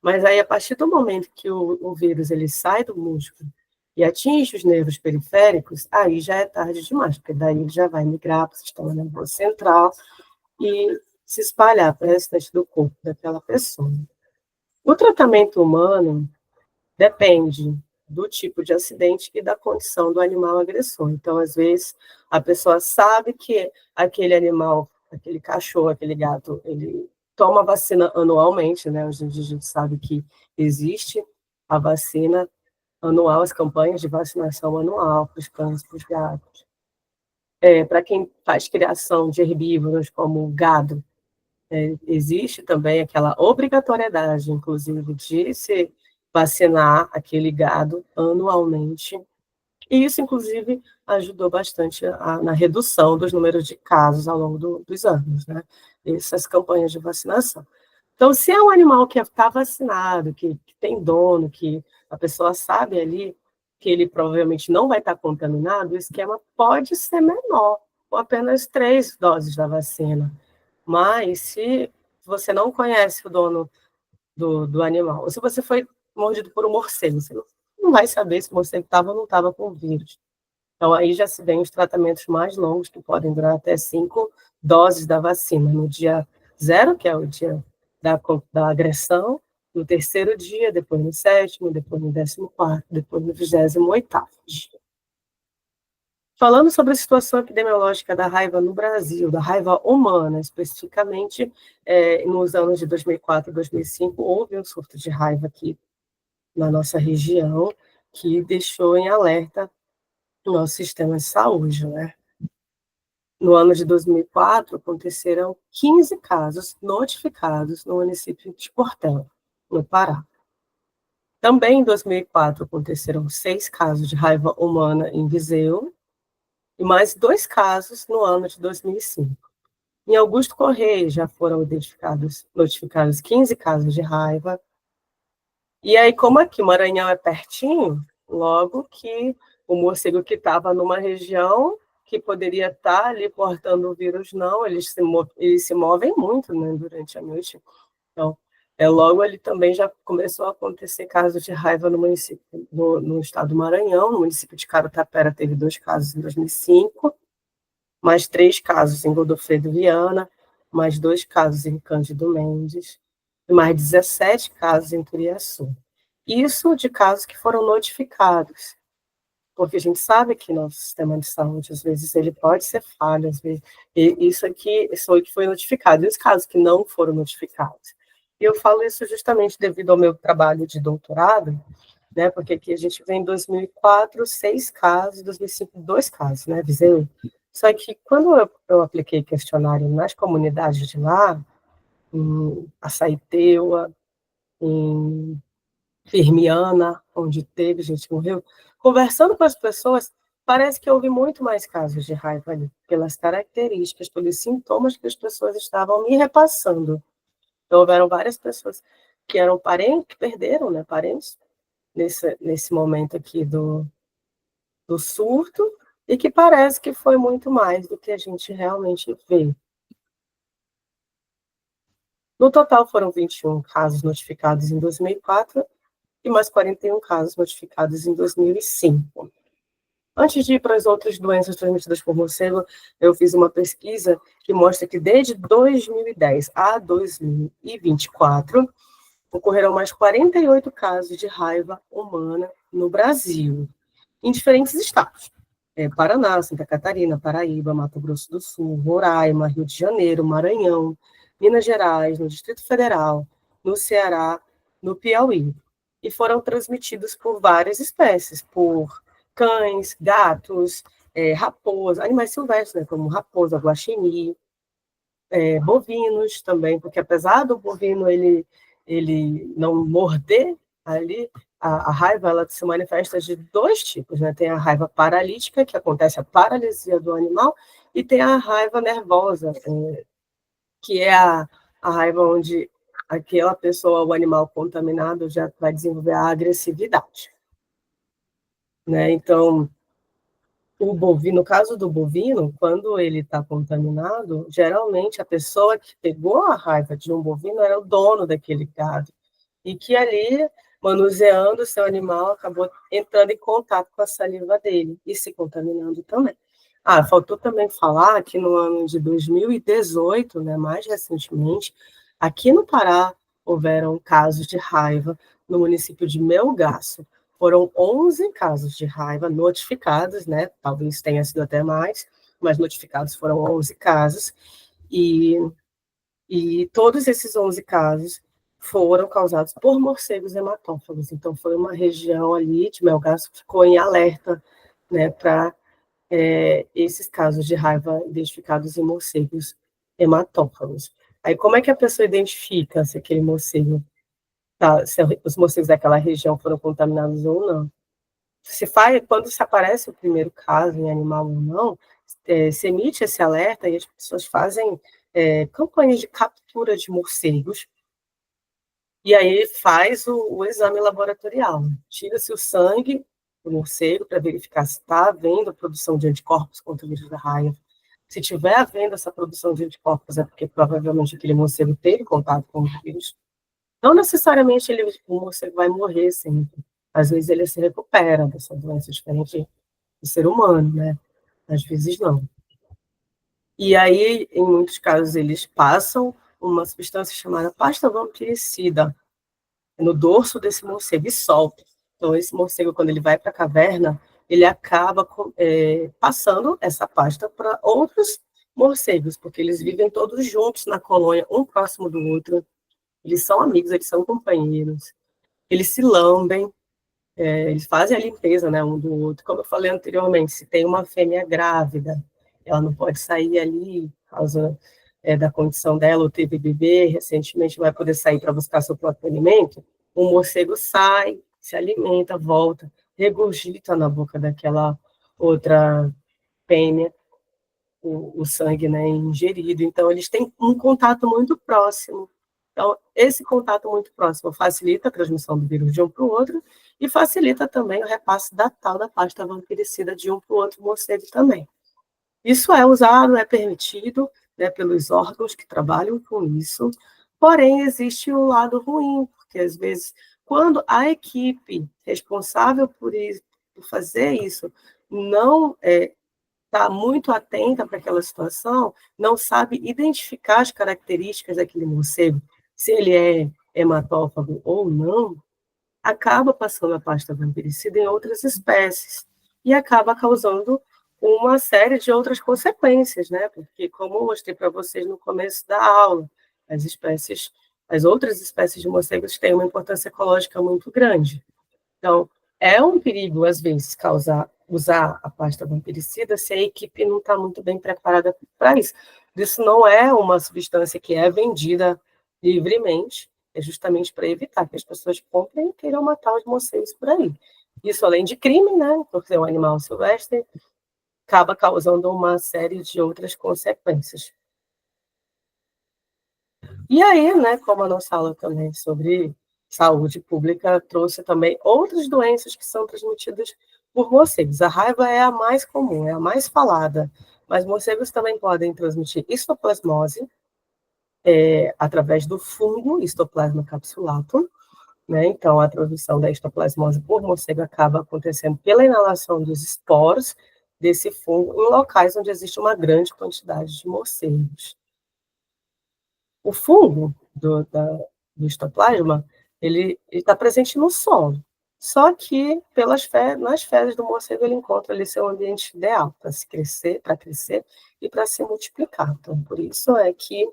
Mas aí, a partir do momento que o vírus ele sai do músculo e atinge os nervos periféricos, aí já é tarde demais, porque daí ele já vai migrar para o sistema nervoso central e se espalhar para o restante do corpo daquela pessoa. O tratamento humano depende do tipo de acidente e da condição do animal agressor. Então, às vezes, a pessoa sabe que aquele animal, aquele cachorro, aquele gato, ele toma vacina anualmente, né? Hoje em dia a gente sabe que existe a vacina anual, as campanhas de vacinação anual para os cães, para os gatos. Para quem faz criação de herbívoros, como o gado, existe também aquela obrigatoriedade, inclusive, de se vacinar aquele gado anualmente. E isso, inclusive, ajudou bastante na redução dos números de casos ao longo dos anos, né? Essas campanhas de vacinação. Então, se é um animal que está vacinado, que tem dono, que a pessoa sabe ali que ele provavelmente não vai estar contaminado, o esquema pode ser menor, ou apenas 3 doses da vacina. Mas, se você não conhece o dono do animal, ou se você foi mordido por um morcego, você não vai saber se o morcego estava ou não estava com o vírus. Então, aí já se vem os tratamentos mais longos, que podem durar até 5 doses da vacina. No dia 0, que é o dia da agressão, no 3º dia, depois no 7º, depois no 14º, depois no 28º dia. Falando sobre a situação epidemiológica da raiva no Brasil, da raiva humana, especificamente, nos anos de 2004 e 2005, houve um surto de raiva aqui na nossa região, que deixou em alerta o nosso sistema de saúde, né? No ano de 2004, aconteceram 15 casos notificados no município de Portela, no Pará. Também em 2004, aconteceram 6 casos de raiva humana em Viseu, e mais 2 casos no ano de 2005. Em Augusto Correia já foram notificados 15 casos de raiva. E aí, como aqui o Maranhão é pertinho, logo que o morcego que estava numa região que poderia estar ali portando o vírus, não, eles se movem muito, né, durante a noite. Então, logo ele também já começou a acontecer casos de raiva no município, no estado do Maranhão. No município de Carutapera teve 2 casos em 2005, mais 3 casos em Godofredo Viana, mais 2 casos em Cândido Mendes, e mais 17 casos em Turiaçu. Isso de casos que foram notificados, porque a gente sabe que nosso sistema de saúde, às vezes, ele pode ser falho, às vezes, e isso aqui foi o que foi notificado, e os casos que não foram notificados. E eu falo isso justamente devido ao meu trabalho de doutorado, né, porque aqui a gente vê em 2004, 6 casos, 2005, 2 casos, né, Viseu. Só que quando eu apliquei questionário nas comunidades de lá, em Açaiteua, em Firmiana, onde teve gente que morreu, conversando com as pessoas, parece que houve muito mais casos de raiva ali, pelas características, pelos sintomas que as pessoas estavam me repassando. Então, houveram várias pessoas que eram parentes, que perderam, né, parentes, nesse momento aqui do surto, e que parece que foi muito mais do que a gente realmente vê. No total, foram 21 casos notificados em 2004 e mais 41 casos notificados em 2005. Antes de ir para as outras doenças transmitidas por morcego, eu fiz uma pesquisa que mostra que desde 2010 a 2024, ocorreram mais 48 casos de raiva humana no Brasil, em diferentes estados. Paraná, Santa Catarina, Paraíba, Mato Grosso do Sul, Roraima, Rio de Janeiro, Maranhão, Minas Gerais, no Distrito Federal, no Ceará, no Piauí. E foram transmitidos por várias espécies, por cães, gatos, raposas, animais silvestres, né, como raposa, guaxinim, bovinos também, porque apesar do bovino ele não morder ali, a raiva ela se manifesta de 2 tipos, né? Tem a raiva paralítica, que acontece a paralisia do animal, e tem a raiva nervosa, que é a raiva onde aquela pessoa, o animal contaminado, já vai desenvolver a agressividade, né? Então, o bovino, no caso do bovino, quando ele está contaminado, geralmente a pessoa que pegou a raiva de um bovino era o dono daquele gado, e que ali, manuseando o seu animal, acabou entrando em contato com a saliva dele e se contaminando também. Faltou também falar que no ano de 2018, né, mais recentemente, aqui no Pará, houveram casos de raiva no município de Melgaço. Foram 11 casos de raiva notificados, né? Talvez tenha sido até mais, mas notificados foram 11 casos, e todos esses 11 casos foram causados por morcegos hematófagos. Então, foi uma região ali de Melgaço que ficou em alerta, né, para esses casos de raiva identificados em morcegos hematófagos. Aí, como é que a pessoa identifica se aquele morcego, se os morcegos daquela região foram contaminados ou não? Quando se aparece o primeiro caso em animal ou não, se emite esse alerta e as pessoas fazem campanhas de captura de morcegos, e aí faz o exame laboratorial. Tira-se o sangue do morcego para verificar se está havendo a produção de anticorpos contra o vírus da raiva. Se tiver havendo essa produção de anticorpos, é porque provavelmente aquele morcego teve contato com o vírus. Não necessariamente o morcego vai morrer sempre. Às vezes ele se recupera dessa doença diferente do ser humano, né? Às vezes não. E aí, em muitos casos, eles passam uma substância chamada pasta vampiricida no dorso desse morcego e solta. Então, esse morcego, quando ele vai para a caverna, ele acaba passando essa pasta para outros morcegos, porque eles vivem todos juntos na colônia, um próximo do outro. Eles são amigos, eles são companheiros. Eles se lambem, eles fazem a limpeza, né, um do outro. Como eu falei anteriormente, se tem uma fêmea grávida, ela não pode sair ali por causa da condição dela, ou teve bebê, recentemente vai poder sair para buscar seu próprio alimento, o morcego sai, se alimenta, volta, regurgita na boca daquela outra fêmea o sangue, né, ingerido. Então, eles têm um contato muito próximo. Então, esse contato muito próximo facilita a transmissão do vírus de um para o outro e facilita também o repasse da tal da pasta vampiricida de um para o outro morcego também. Isso é usado, é permitido, né, pelos órgãos que trabalham com isso, porém existe um lado ruim, porque às vezes, quando a equipe responsável por fazer isso não está muito atenta para aquela situação, não sabe identificar as características daquele morcego, se ele é hematófago ou não, acaba passando a pasta vampiricida em outras espécies e acaba causando uma série de outras consequências, né? Porque, como eu mostrei para vocês no começo da aula, as outras espécies de morcegos têm uma importância ecológica muito grande. Então, é um perigo, às vezes, usar a pasta vampiricida se a equipe não está muito bem preparada para isso. Isso não é uma substância que é vendida livremente, é justamente para evitar que as pessoas comprem e queiram matar os morcegos por aí. Isso, além de crime, né, por ser um animal silvestre, acaba causando uma série de outras consequências. E aí, né, como a nossa aula também sobre saúde pública trouxe também outras doenças que são transmitidas por morcegos. A raiva é a mais comum, é a mais falada, mas morcegos também podem transmitir histoplasmose através do fungo Histoplasma capsulatum, né? Então, a transmissão da histoplasmose por morcego acaba acontecendo pela inalação dos esporos desse fungo em locais onde existe uma grande quantidade de morcegos. O fungo do histoplasma, ele está presente no solo, só que nas fezes do morcego ele encontra ali seu ambiente ideal para crescer e para se multiplicar. Então, por isso é que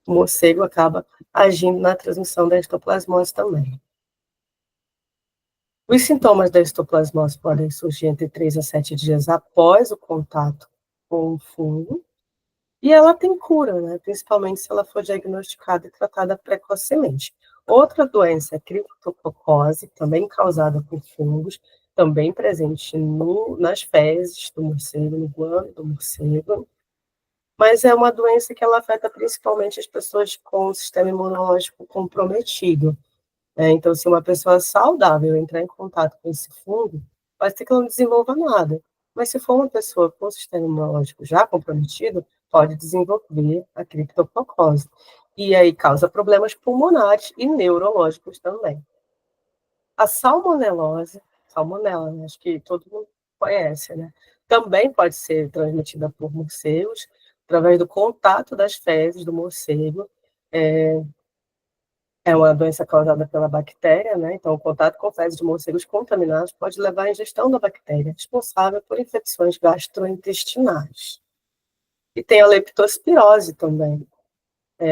o morcego acaba agindo na transmissão da histoplasmose também. Os sintomas da histoplasmose podem surgir entre 3 a 7 dias após o contato com o fungo, e ela tem cura, né? Principalmente se ela for diagnosticada e tratada precocemente. Outra doença é a criptococose, também causada por fungos, também presente nas fezes do morcego, no guano do morcego, mas é uma doença que ela afeta principalmente as pessoas com o sistema imunológico comprometido. Então, se uma pessoa saudável entrar em contato com esse fungo, pode ser que ela não desenvolva nada. Mas se for uma pessoa com o sistema imunológico já comprometido, pode desenvolver a criptococose. E aí causa problemas pulmonares e neurológicos também. A salmonela, né? Acho que todo mundo conhece, né? Também pode ser transmitida por morcegos, através do contato das fezes do morcego. É uma doença causada pela bactéria, né? Então, o contato com fezes de morcegos contaminados pode levar à ingestão da bactéria, responsável por infecções gastrointestinais. E tem a leptospirose também,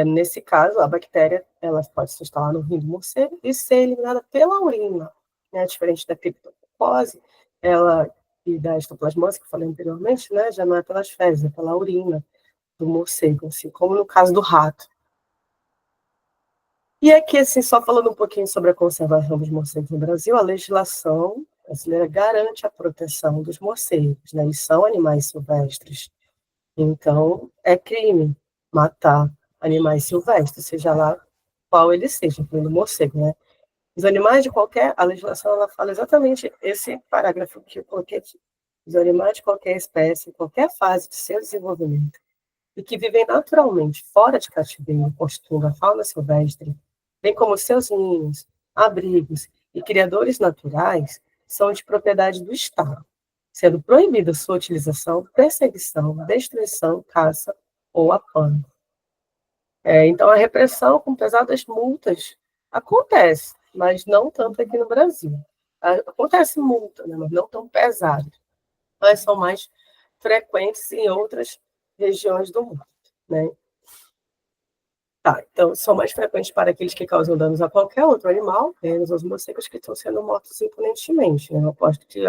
Nesse caso, a bactéria ela pode se instalar no rim do morcego e ser eliminada pela urina, né? Diferente da criptococcose, ela e da histoplasmose, que eu falei anteriormente, né? Já não é pelas fezes, é pela urina do morcego, assim como no caso do rato. E aqui, assim, só falando um pouquinho sobre a conservação dos morcegos no Brasil, a legislação brasileira garante a proteção dos morcegos, né? Eles são animais silvestres, então é crime matar animais silvestres, seja lá qual ele seja, incluindo morcego, né? Os animais de qualquer, a legislação ela fala exatamente esse parágrafo que eu coloquei aqui. Os animais de qualquer espécie, em qualquer fase de seu desenvolvimento, e que vivem naturalmente fora de cativeiro, constituindo a fauna silvestre, bem como seus ninhos, abrigos e criadores naturais, são de propriedade do Estado, sendo proibida sua utilização, perseguição, destruição, caça ou apanho. Então, a repressão com pesadas multas acontece, mas não tanto aqui no Brasil. Acontece multa, né, mas não tão pesada. Mas são mais frequentes em outras regiões do mundo, né? Tá, então, são mais frequentes para aqueles que causam danos a qualquer outro animal, menos os morcegos que estão sendo mortos impunemente, né? Eu aposto que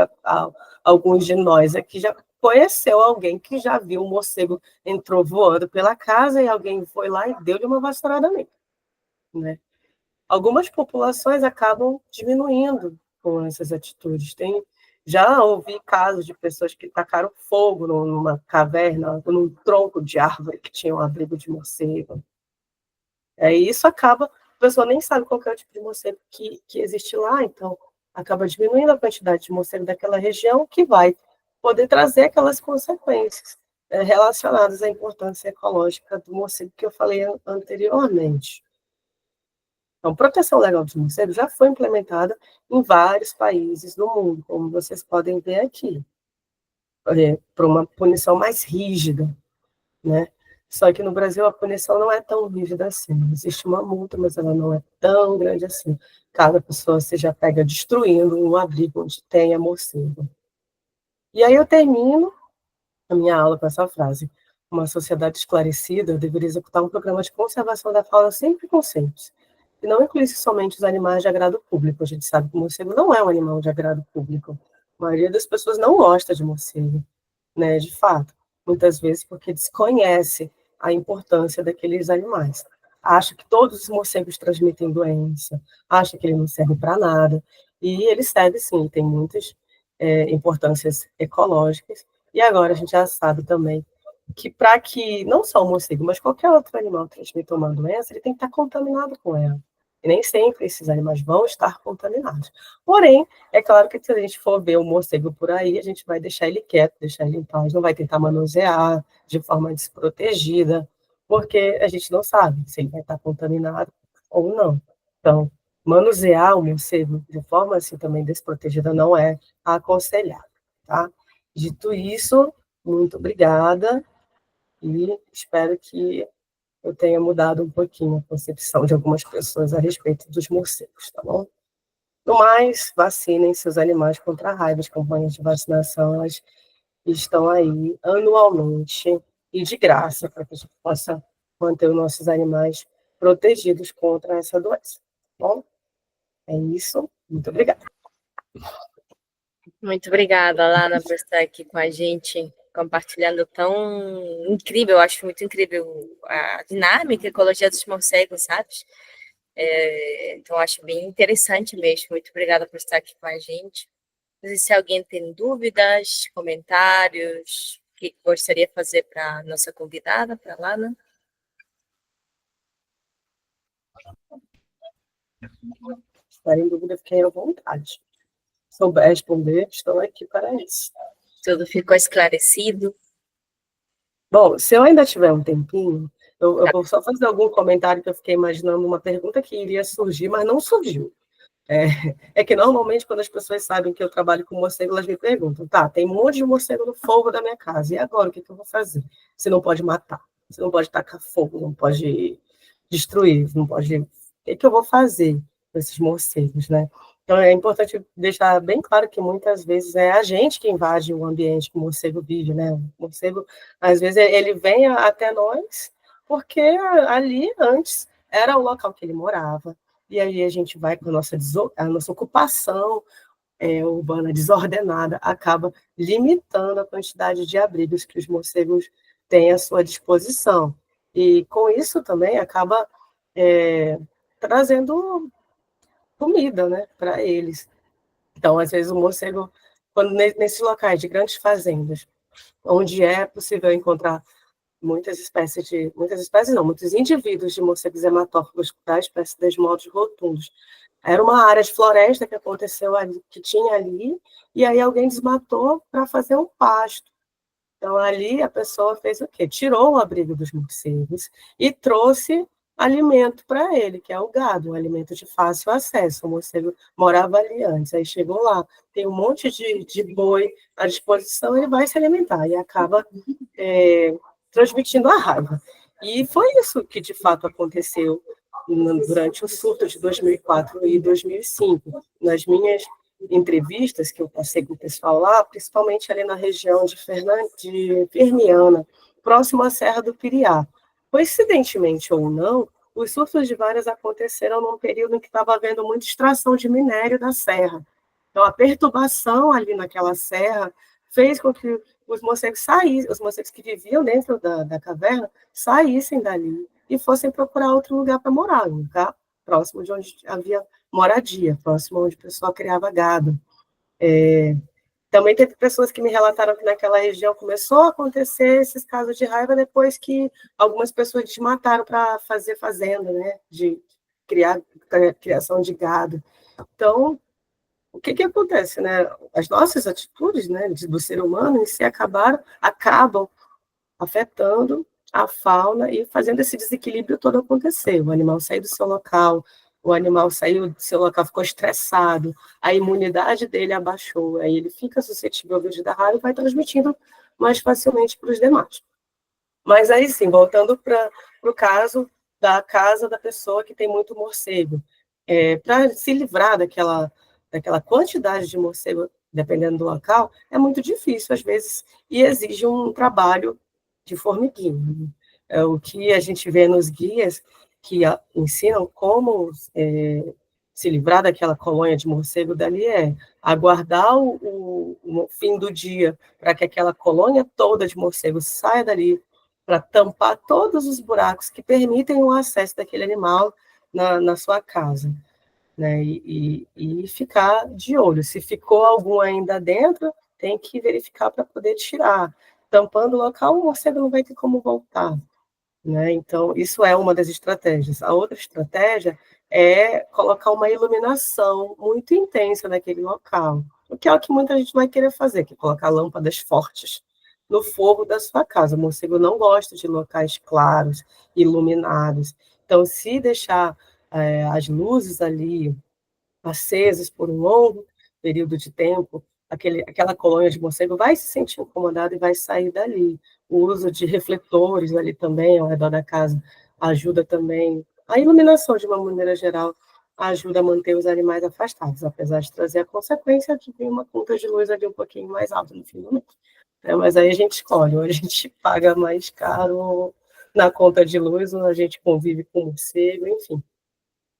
alguns de nós aqui já conheceu alguém que já viu um morcego entrou voando pela casa e alguém foi lá e deu-lhe uma vassourada nele, né? Algumas populações acabam diminuindo com essas atitudes. Já ouvi casos de pessoas que tacaram fogo numa caverna, num tronco de árvore que tinha um abrigo de morcego. E isso acaba, a pessoa nem sabe qual é o tipo de morcego que existe lá, então acaba diminuindo a quantidade de morcego daquela região, que vai poder trazer aquelas consequências relacionadas à importância ecológica do morcego que eu falei anteriormente. Então, proteção legal dos morcegos já foi implementada em vários países do mundo, como vocês podem ver aqui, para uma punição mais rígida, né? Só que no Brasil a punição não é tão rígida assim. Existe uma multa, mas ela não é tão grande assim. Caso a pessoa seja pega destruindo um abrigo onde tenha morcego. E aí eu termino a minha aula com essa frase: uma sociedade esclarecida deveria executar um programa de conservação da fauna sem preconceitos, e não incluísse somente os animais de agrado público. A gente sabe que o morcego não é um animal de agrado público. A maioria das pessoas não gosta de morcego, né, de fato. Muitas vezes porque desconhece a importância daqueles animais. Acha que todos os morcegos transmitem doença, acha que ele não serve para nada, e ele serve sim, tem muitas importâncias ecológicas, e agora a gente já sabe também que para que não só o morcego, mas qualquer outro animal transmita uma doença, ele tem que estar contaminado com ela. E nem sempre esses animais vão estar contaminados. Porém, é claro que se a gente for ver o morcego por aí, a gente vai deixar ele quieto, deixar ele em paz, não vai tentar manusear de forma desprotegida, porque a gente não sabe se ele vai estar contaminado ou não. Então, manusear o morcego de forma assim também desprotegida não é aconselhado, tá? Dito isso, muito obrigada e espero que eu tenha mudado um pouquinho a concepção de algumas pessoas a respeito dos morcegos, tá bom? No mais, vacinem seus animais contra a raiva. As campanhas de vacinação, elas estão aí anualmente e de graça, para que a gente possa manter os nossos animais protegidos contra essa doença, tá bom? É isso, muito obrigada. Muito obrigada, Lana, por estar aqui com a gente, compartilhando tão incrível, eu acho muito incrível a dinâmica, a ecologia dos morcegos, sabe? Então, acho bem interessante mesmo. Muito obrigada por estar aqui com a gente. Não sei se alguém tem dúvidas, comentários, o que gostaria de fazer para a nossa convidada, para a Lana. Se tiverem dúvida, fiquem à vontade. Se souber responder, estou aqui para isso. Tudo ficou esclarecido? Bom, se eu ainda tiver um tempinho, eu vou só fazer algum comentário que eu fiquei imaginando uma pergunta que iria surgir, mas não surgiu. É que normalmente quando as pessoas sabem que eu trabalho com morcego, elas me perguntam, tá, tem um monte de morcego no fogo da minha casa, e agora o que eu vou fazer? Você não pode matar, você não pode tacar fogo, não pode destruir, não pode... O que eu vou fazer com esses morcegos, né? Então é importante deixar bem claro que muitas vezes é a gente que invade o ambiente que o morcego vive, né? O morcego, às vezes, ele vem até nós porque ali antes era o local que ele morava, e aí a gente vai com a nossa ocupação urbana desordenada, acaba limitando a quantidade de abrigos que os morcegos têm à sua disposição. E com isso também acaba trazendo comida, né, para eles. Então, às vezes, o morcego, quando nesses locais de grandes fazendas, onde é possível encontrar muitos indivíduos de morcegos hematófagos da espécie Desmodus rotundus. Era uma área de floresta que aconteceu ali, que tinha ali, e aí alguém desmatou para fazer um pasto. Então, ali a pessoa fez o quê? Tirou o abrigo dos morcegos e trouxe alimento para ele, que é o gado, um alimento de fácil acesso. O morcego morava ali antes, aí chegou lá, tem um monte de boi à disposição, ele vai se alimentar e acaba transmitindo a raiva. E foi isso que, de fato, aconteceu durante o surto de 2004 e 2005. Nas minhas entrevistas que eu passei com o pessoal lá, principalmente ali na região de Fermiana, próximo à Serra do Piriá. Coincidentemente ou não, os surtos de várias aconteceram num período em que estava havendo muita extração de minério da serra. Então, a perturbação ali naquela serra fez com que os morcegos que viviam dentro da caverna, saíssem dali e fossem procurar outro lugar para morar, um lugar próximo de onde havia moradia, próximo onde o pessoal criava gado. Também teve pessoas que me relataram que naquela região começou a acontecer esses casos de raiva depois que algumas pessoas desmataram para fazer fazenda, né, de criação de gado. Então, o que acontece, né? As nossas atitudes, né, do ser humano em si acabam afetando a fauna e fazendo esse desequilíbrio todo acontecer. O animal sair do seu local, o animal saiu do seu local, ficou estressado, a imunidade dele abaixou, aí ele fica suscetível ao vírus da raiva e vai transmitindo mais facilmente para os demais. Mas aí sim, voltando para o caso da casa da pessoa que tem muito morcego, para se livrar daquela quantidade de morcego, dependendo do local, é muito difícil às vezes e exige um trabalho de formiguinha. O que a gente vê nos guias que ensinam como se livrar daquela colônia de morcego dali aguardar o fim do dia para que aquela colônia toda de morcegos saia dali, para tampar todos os buracos que permitem o acesso daquele animal na sua casa, né? E ficar de olho. Se ficou algum ainda dentro, tem que verificar para poder tirar. Tampando o local, o morcego não vai ter como voltar, né? Então, isso é uma das estratégias. A outra estratégia é colocar uma iluminação muito intensa naquele local, o que é o que muita gente vai querer fazer, que é colocar lâmpadas fortes no forro da sua casa. O morcego não gosta de locais claros, iluminados. Então, se deixar as luzes ali acesas por um longo período de tempo, aquela colônia de morcego vai se sentir incomodada e vai sair dali. O uso de refletores ali também, ao redor da casa, ajuda também. A iluminação, de uma maneira geral, ajuda a manter os animais afastados, apesar de trazer a consequência de vir uma conta de luz ali um pouquinho mais alta no fim do mês. Mas aí a gente escolhe, ou a gente paga mais caro na conta de luz, ou a gente convive com o morcego, enfim.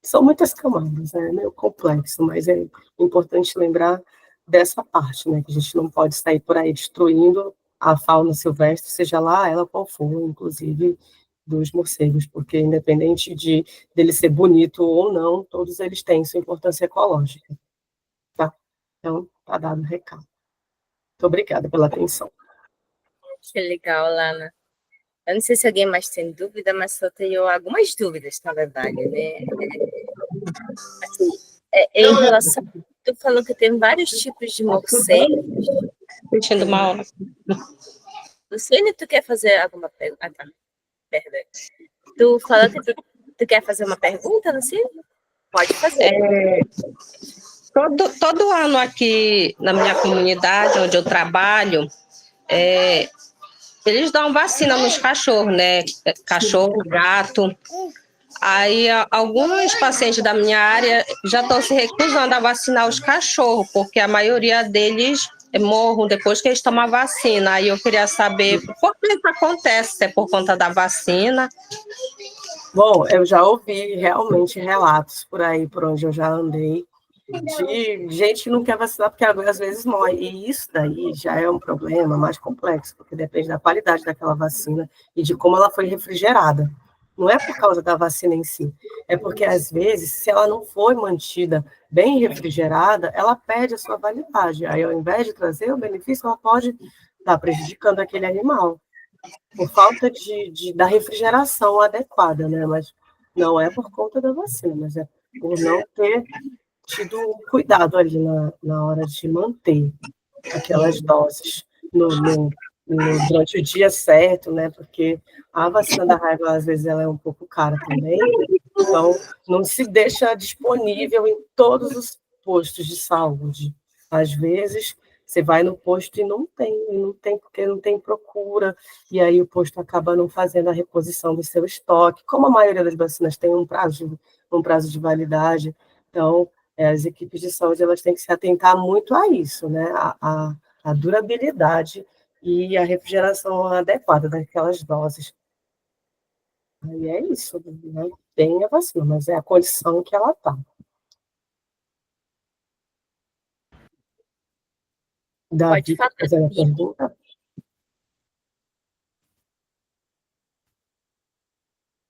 São muitas camadas, né? É meio complexo, mas é importante lembrar dessa parte, né? Que a gente não pode sair por aí destruindo a fauna silvestre, seja lá ela qual for, inclusive dos morcegos, porque independente dele ser bonito ou não, todos eles têm sua importância ecológica, tá? Então, tá dado o recado. Muito obrigada pela atenção. Que legal, Lana. Eu não sei se alguém mais tem dúvida, mas só tenho algumas dúvidas, na verdade, né? Assim, em relação... Tu falou que tem vários tipos de morcegos. Sentindo mal. Luciane, tu quer fazer alguma pergunta? Ah, tá. Perdão. Tu falou que tu quer fazer uma pergunta, Luciane? Pode fazer. Todo ano aqui na minha comunidade, onde eu trabalho, eles dão vacina nos cachorros, né? Cachorro, gato. Aí, alguns pacientes da minha área já estão se recusando a vacinar os cachorros, porque a maioria deles morram depois que eles tomam a vacina. Aí eu queria saber por que isso acontece, se é por conta da vacina. Bom, eu já ouvi realmente relatos por aí, por onde eu já andei, de gente que não quer vacinar porque às vezes morre. E isso daí já é um problema mais complexo, porque depende da qualidade daquela vacina e de como ela foi refrigerada. Não é por causa da vacina em si, é porque às vezes, se ela não for mantida bem refrigerada, ela perde a sua validade. Aí, ao invés de trazer o benefício, ela pode estar prejudicando aquele animal por falta da refrigeração adequada, né? Mas não é por conta da vacina, mas é por não ter tido cuidado ali na hora de manter aquelas doses durante o dia certo, né? Porque a vacina da raiva, às vezes, ela é um pouco cara também, então não se deixa disponível em todos os postos de saúde. Às vezes, você vai no posto e não tem porque não tem procura, e aí o posto acaba não fazendo a reposição do seu estoque. Como a maioria das vacinas tem um prazo de validade, então as equipes de saúde elas têm que se atentar muito a isso, né? A durabilidade e a refrigeração adequada daquelas doses. E é isso, né? Tem a vacina, mas é a condição que ela está. Davi, Pode falar, fazendo a Davi. pergunta?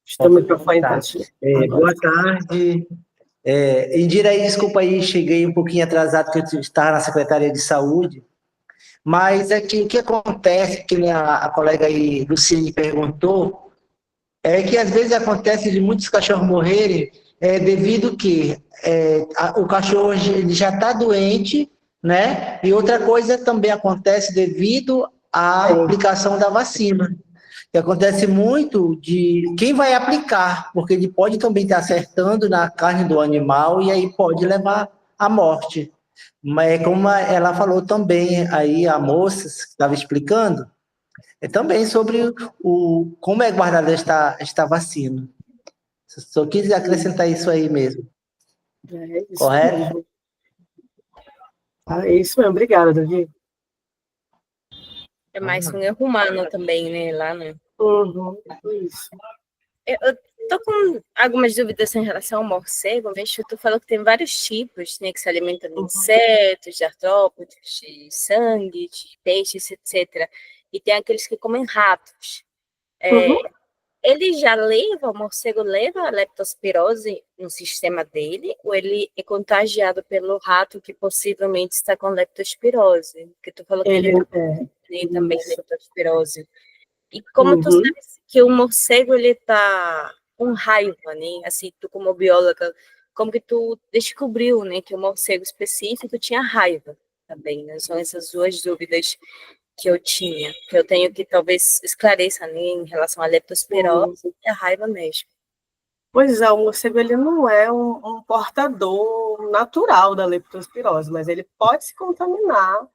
Estou no microfone Tá. ativo. Boa tarde. Indira, aí, desculpa aí, cheguei um pouquinho atrasado, porque eu estava na Secretaria de Saúde, mas é que o que acontece, que a colega aí, Luciane, perguntou, é que às vezes acontece de muitos cachorros morrerem devido que o cachorro ele já está doente, né? E outra coisa também acontece devido à aplicação da vacina. Que acontece muito de quem vai aplicar, porque ele pode também estar acertando na carne do animal e aí pode levar à morte. Mas como ela falou também, aí a moça que estava explicando, é também sobre como é guardada esta vacina. Só quis acrescentar isso aí mesmo. É isso Correto? mesmo. É isso mesmo. Obrigada, Davi. É mais um erro humano também, né? Lá, né? Uhum, isso. Eu tô com algumas dúvidas em relação ao morcego. Vejo, tu falou que tem vários tipos, né? Que se alimentam de insetos, de artrópodes, de sangue, de peixes, etc. E tem aqueles que comem ratos. Ele já leva, o morcego leva a leptospirose no sistema dele, ou ele é contagiado pelo rato que possivelmente está com leptospirose? Porque tu falou que ele tem também leptospirose. E como tu sabe que o morcego ele tá com raiva, né? Assim, tu como bióloga, como que tu descobriu, né, que o morcego específico tinha raiva também, né? São essas duas dúvidas que eu tinha, que eu tenho que talvez esclareça, né, em relação à leptospirose e a raiva mesmo. Pois é, o morcego ele não é um portador natural da leptospirose, mas ele pode se contaminar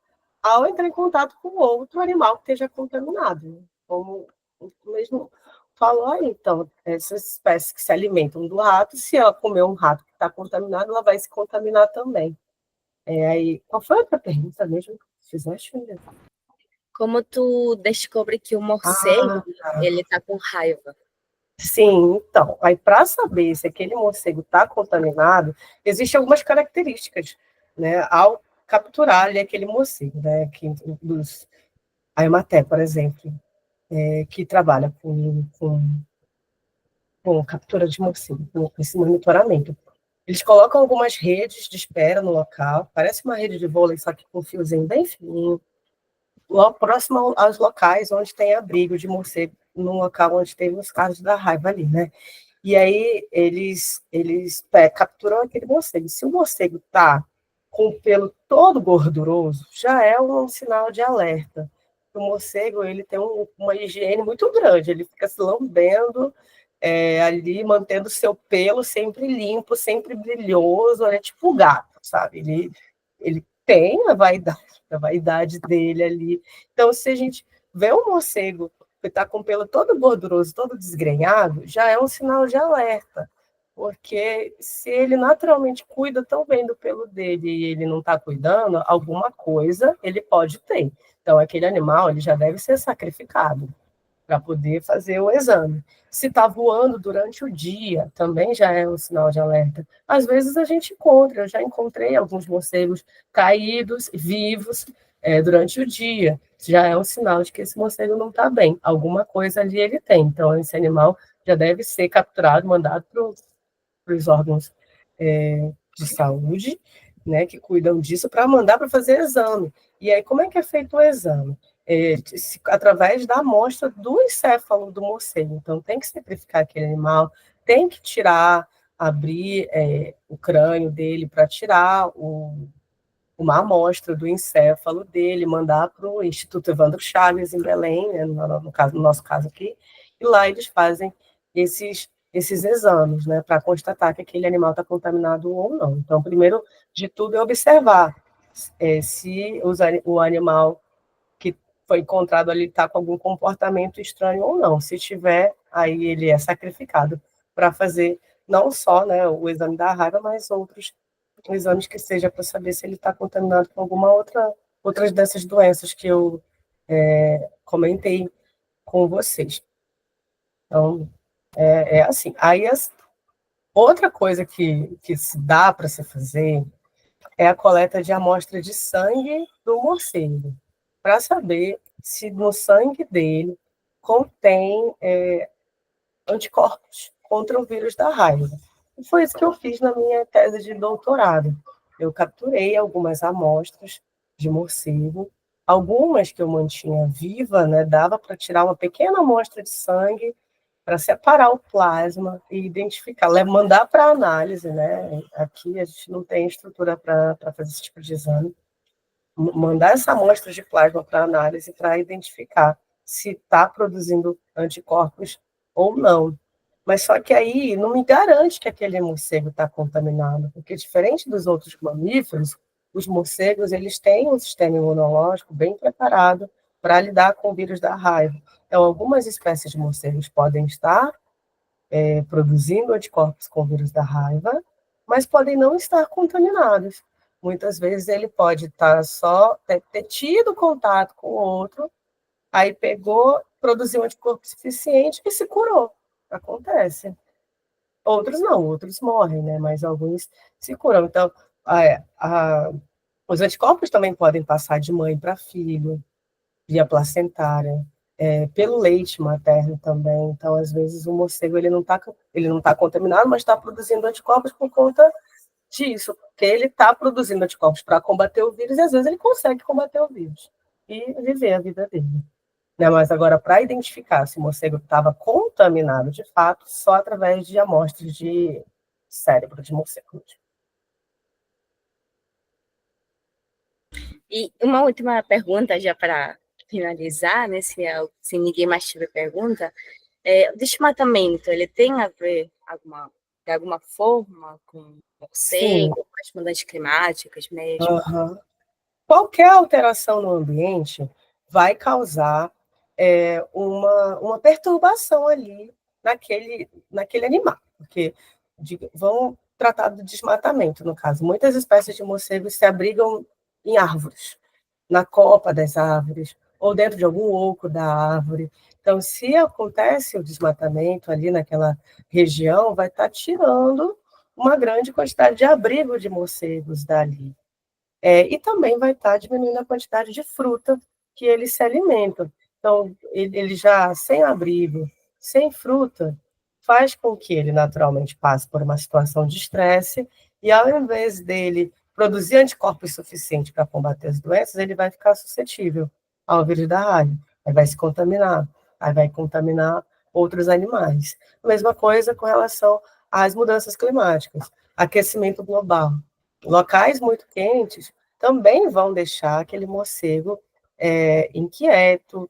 ao entrar em contato com outro animal que esteja contaminado, né? Como o mesmo falou aí. Então, essas espécies que se alimentam do rato, se ela comer um rato que está contaminado, ela vai se contaminar também. Aí, qual foi a outra pergunta mesmo que fizeste, Julia? Como tu descobre que o morcego ele tá com raiva? Sim, então, aí para saber se aquele morcego está contaminado, existem algumas características, né, ao capturar ali aquele morcego, né, a Emater, por exemplo, que trabalha com captura de morcego, com esse monitoramento. Eles colocam algumas redes de espera no local, parece uma rede de vôlei, só que com um fiozinho bem fininho, logo próximo aos locais onde tem abrigo de morcego, no local onde tem os casos da raiva ali, né? E aí eles capturam aquele morcego. Se o morcego está com o pelo todo gorduroso, já é um sinal de alerta. O morcego ele tem uma higiene muito grande, ele fica se lambendo ali, mantendo o seu pelo sempre limpo, sempre brilhoso, é tipo o gato, sabe? Ele tem a vaidade dele ali. Então, se a gente vê um morcego que está com o pelo todo gorduroso, todo desgrenhado, já é um sinal de alerta. porque se ele naturalmente cuida tão bem do pelo dele e ele não está cuidando, alguma coisa ele pode ter. Então, aquele animal ele já deve ser sacrificado para poder fazer o exame. Se está voando durante o dia, também já é um sinal de alerta. Às vezes a gente encontra, eu já encontrei alguns morcegos caídos, vivos, durante o dia. Já é um sinal de que esse morcego não está bem. Alguma coisa ali ele tem. Então, esse animal já deve ser capturado, mandado para os órgãos de saúde, né, que cuidam disso, para mandar para fazer exame. E aí, como é que é feito o exame? Através da amostra do encéfalo do morcego. Então, tem que sacrificar aquele animal, tem que tirar, abrir o crânio dele para tirar uma amostra do encéfalo dele, mandar para o Instituto Evandro Chagas, em Belém, né, no nosso caso aqui, e lá eles fazem esses exames, né, para constatar que aquele animal está contaminado ou não. Então, primeiro de tudo é observar se o animal que foi encontrado ali está com algum comportamento estranho ou não. Se tiver, aí ele é sacrificado para fazer não só, né, o exame da raiva, mas outros exames que seja para saber se ele está contaminado com alguma outras dessas doenças que eu comentei com vocês. Então, é assim. Aí, outra coisa que se dá para se fazer é a coleta de amostra de sangue do morcego, para saber se no sangue dele contém anticorpos contra o vírus da raiva. E foi isso que eu fiz na minha tese de doutorado. Eu capturei algumas amostras de morcego, algumas que eu mantinha viva, né, dava para tirar uma pequena amostra de sangue para separar o plasma e identificar, mandar para análise, né? Aqui a gente não tem estrutura para fazer esse tipo de exame. Mandar essa amostra de plasma para análise para identificar se está produzindo anticorpos ou não. Mas só que aí não me garante que aquele morcego está contaminado, porque diferente dos outros mamíferos, os morcegos eles têm um sistema imunológico bem preparado para lidar com o vírus da raiva. Então, algumas espécies de morcegos podem estar produzindo anticorpos com o vírus da raiva, mas podem não estar contaminados. Muitas vezes ele pode estar só ter tido contato com o outro, aí pegou, produziu um anticorpo suficiente e se curou. Acontece. Outros não, outros morrem, né? Mas alguns se curam. Então, os anticorpos também podem passar de mãe para filho, via placentária, pelo leite materno também. Então, às vezes, o morcego ele não tá contaminado, mas está produzindo anticorpos por conta disso, porque ele está produzindo anticorpos para combater o vírus e, às vezes, ele consegue combater o vírus e viver a vida dele. Né? Mas agora, para identificar se o morcego estava contaminado de fato, só através de amostras de cérebro de morcego. E uma última pergunta, já para finalizar, né, se ninguém mais tiver pergunta, o desmatamento, ele tem a ver de alguma forma com morcego, com as mudanças climáticas mesmo? Uhum. Qualquer alteração no ambiente vai causar uma perturbação ali naquele animal, porque vamos tratar do desmatamento, no caso. Muitas espécies de morcegos se abrigam em árvores, na copa das árvores, ou dentro de algum oco da árvore. Então, se acontece o desmatamento ali naquela região, vai estar tirando uma grande quantidade de abrigo de morcegos dali. E também vai estar diminuindo a quantidade de fruta que eles se alimentam. Então, ele já sem abrigo, sem fruta, faz com que ele naturalmente passe por uma situação de estresse e, ao invés dele produzir anticorpos suficientes para combater as doenças, ele vai ficar suscetível ao vírus da raiva, aí vai se contaminar, aí vai contaminar outros animais. A mesma coisa com relação às mudanças climáticas, aquecimento global. Locais muito quentes também vão deixar aquele morcego inquieto,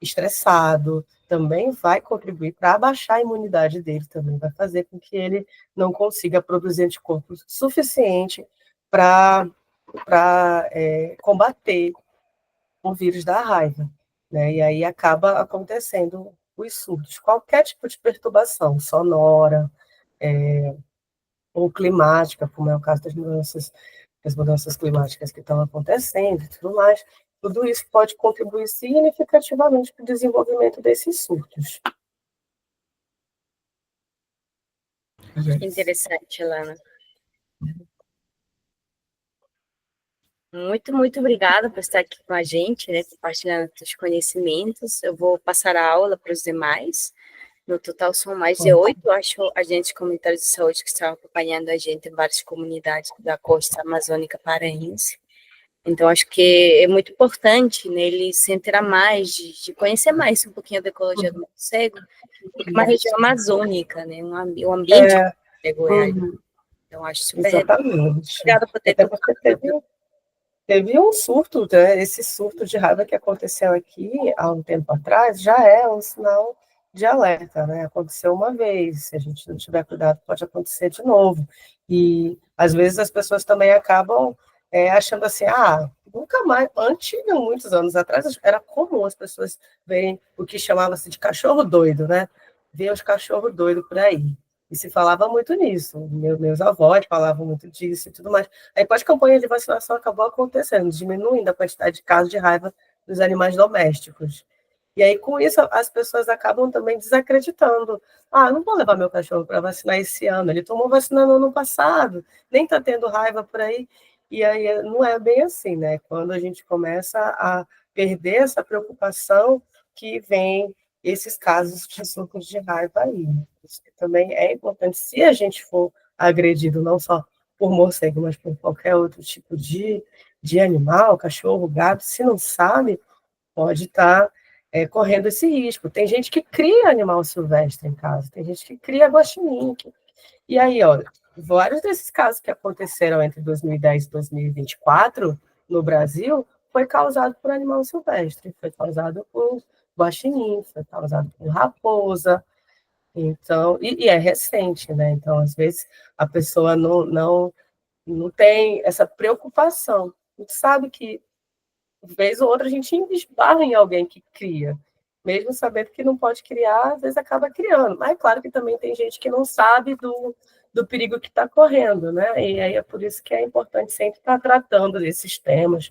estressado, também vai contribuir para abaixar a imunidade dele, também vai fazer com que ele não consiga produzir anticorpos suficiente para combater o vírus da raiva. Né? E aí acaba acontecendo os surtos. Qualquer tipo de perturbação sonora, ou climática, como é o caso das mudanças climáticas que estão acontecendo e tudo mais, tudo isso pode contribuir significativamente para o desenvolvimento desses surtos. Interessante, Alana. Muito, muito obrigada por estar aqui com a gente, né, compartilhando seus conhecimentos. Eu vou passar a aula para os demais. No total, são mais de 8, acho, agentes comunitários de saúde que estão acompanhando a gente em várias comunidades da costa amazônica paraense. Então, acho que é muito importante, né, eles se inteirar mais, de conhecer mais um pouquinho da ecologia do morcego, porque é uma região amazônica, né, o ambiente do morcego é ali. Então, acho super Exatamente. obrigada por ter Até porque teve um surto, né? Esse surto de raiva que aconteceu aqui há um tempo atrás já é um sinal de alerta, né? Aconteceu uma vez, se a gente não tiver cuidado, pode acontecer de novo. E às vezes as pessoas também acabam achando assim, nunca mais, antes, muitos anos atrás, era comum as pessoas verem o que chamava-se de cachorro doido, né? Ver os cachorros doidos por aí. E se falava muito nisso. Meus avós falavam muito disso e tudo mais. Aí, com as campanhas de vacinação, acabou acontecendo, diminuindo a quantidade de casos de raiva dos animais domésticos. E aí, com isso, as pessoas acabam também desacreditando. Não vou levar meu cachorro para vacinar esse ano, ele tomou vacina no ano passado, nem está tendo raiva por aí. E aí, não é bem assim, né? Quando a gente começa a perder essa preocupação, que vem esses casos de surtos de raiva aí. Isso também é importante, se a gente for agredido, não só por morcego, mas por qualquer outro tipo de animal, cachorro, gato, se não sabe, pode estar correndo esse risco. Tem gente que cria animal silvestre em casa, tem gente que cria guaxinim. E aí, olha, vários desses casos que aconteceram entre 2010 e 2024 no Brasil foi causado por animal silvestre, foi causado por guaxinim, foi causado por raposa. Então, e é recente, né? Então, às vezes, a pessoa não tem essa preocupação. A gente sabe que, vez ou outra, a gente esbarra em alguém que cria. Mesmo sabendo que não pode criar, às vezes acaba criando. Mas é claro que também tem gente que não sabe do perigo que está correndo, né? E aí é por isso que é importante sempre estar tratando desses temas,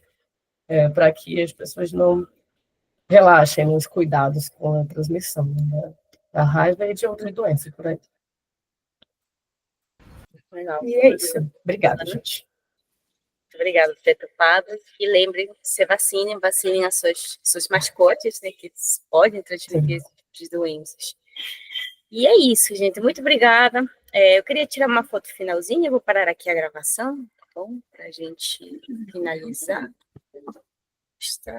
para que as pessoas não relaxem nos cuidados com a transmissão, né? Da raiva e de outras doenças por aí. Legal. E é isso. Obrigada, gente. Muito obrigada por ter topado. E lembrem, se vacinem as suas mascotes, né, que podem transmitir esses tipos de doenças. E é isso, gente. Muito obrigada. Eu queria tirar uma foto finalzinha, eu vou parar aqui a gravação, tá bom? Para a gente finalizar. Está.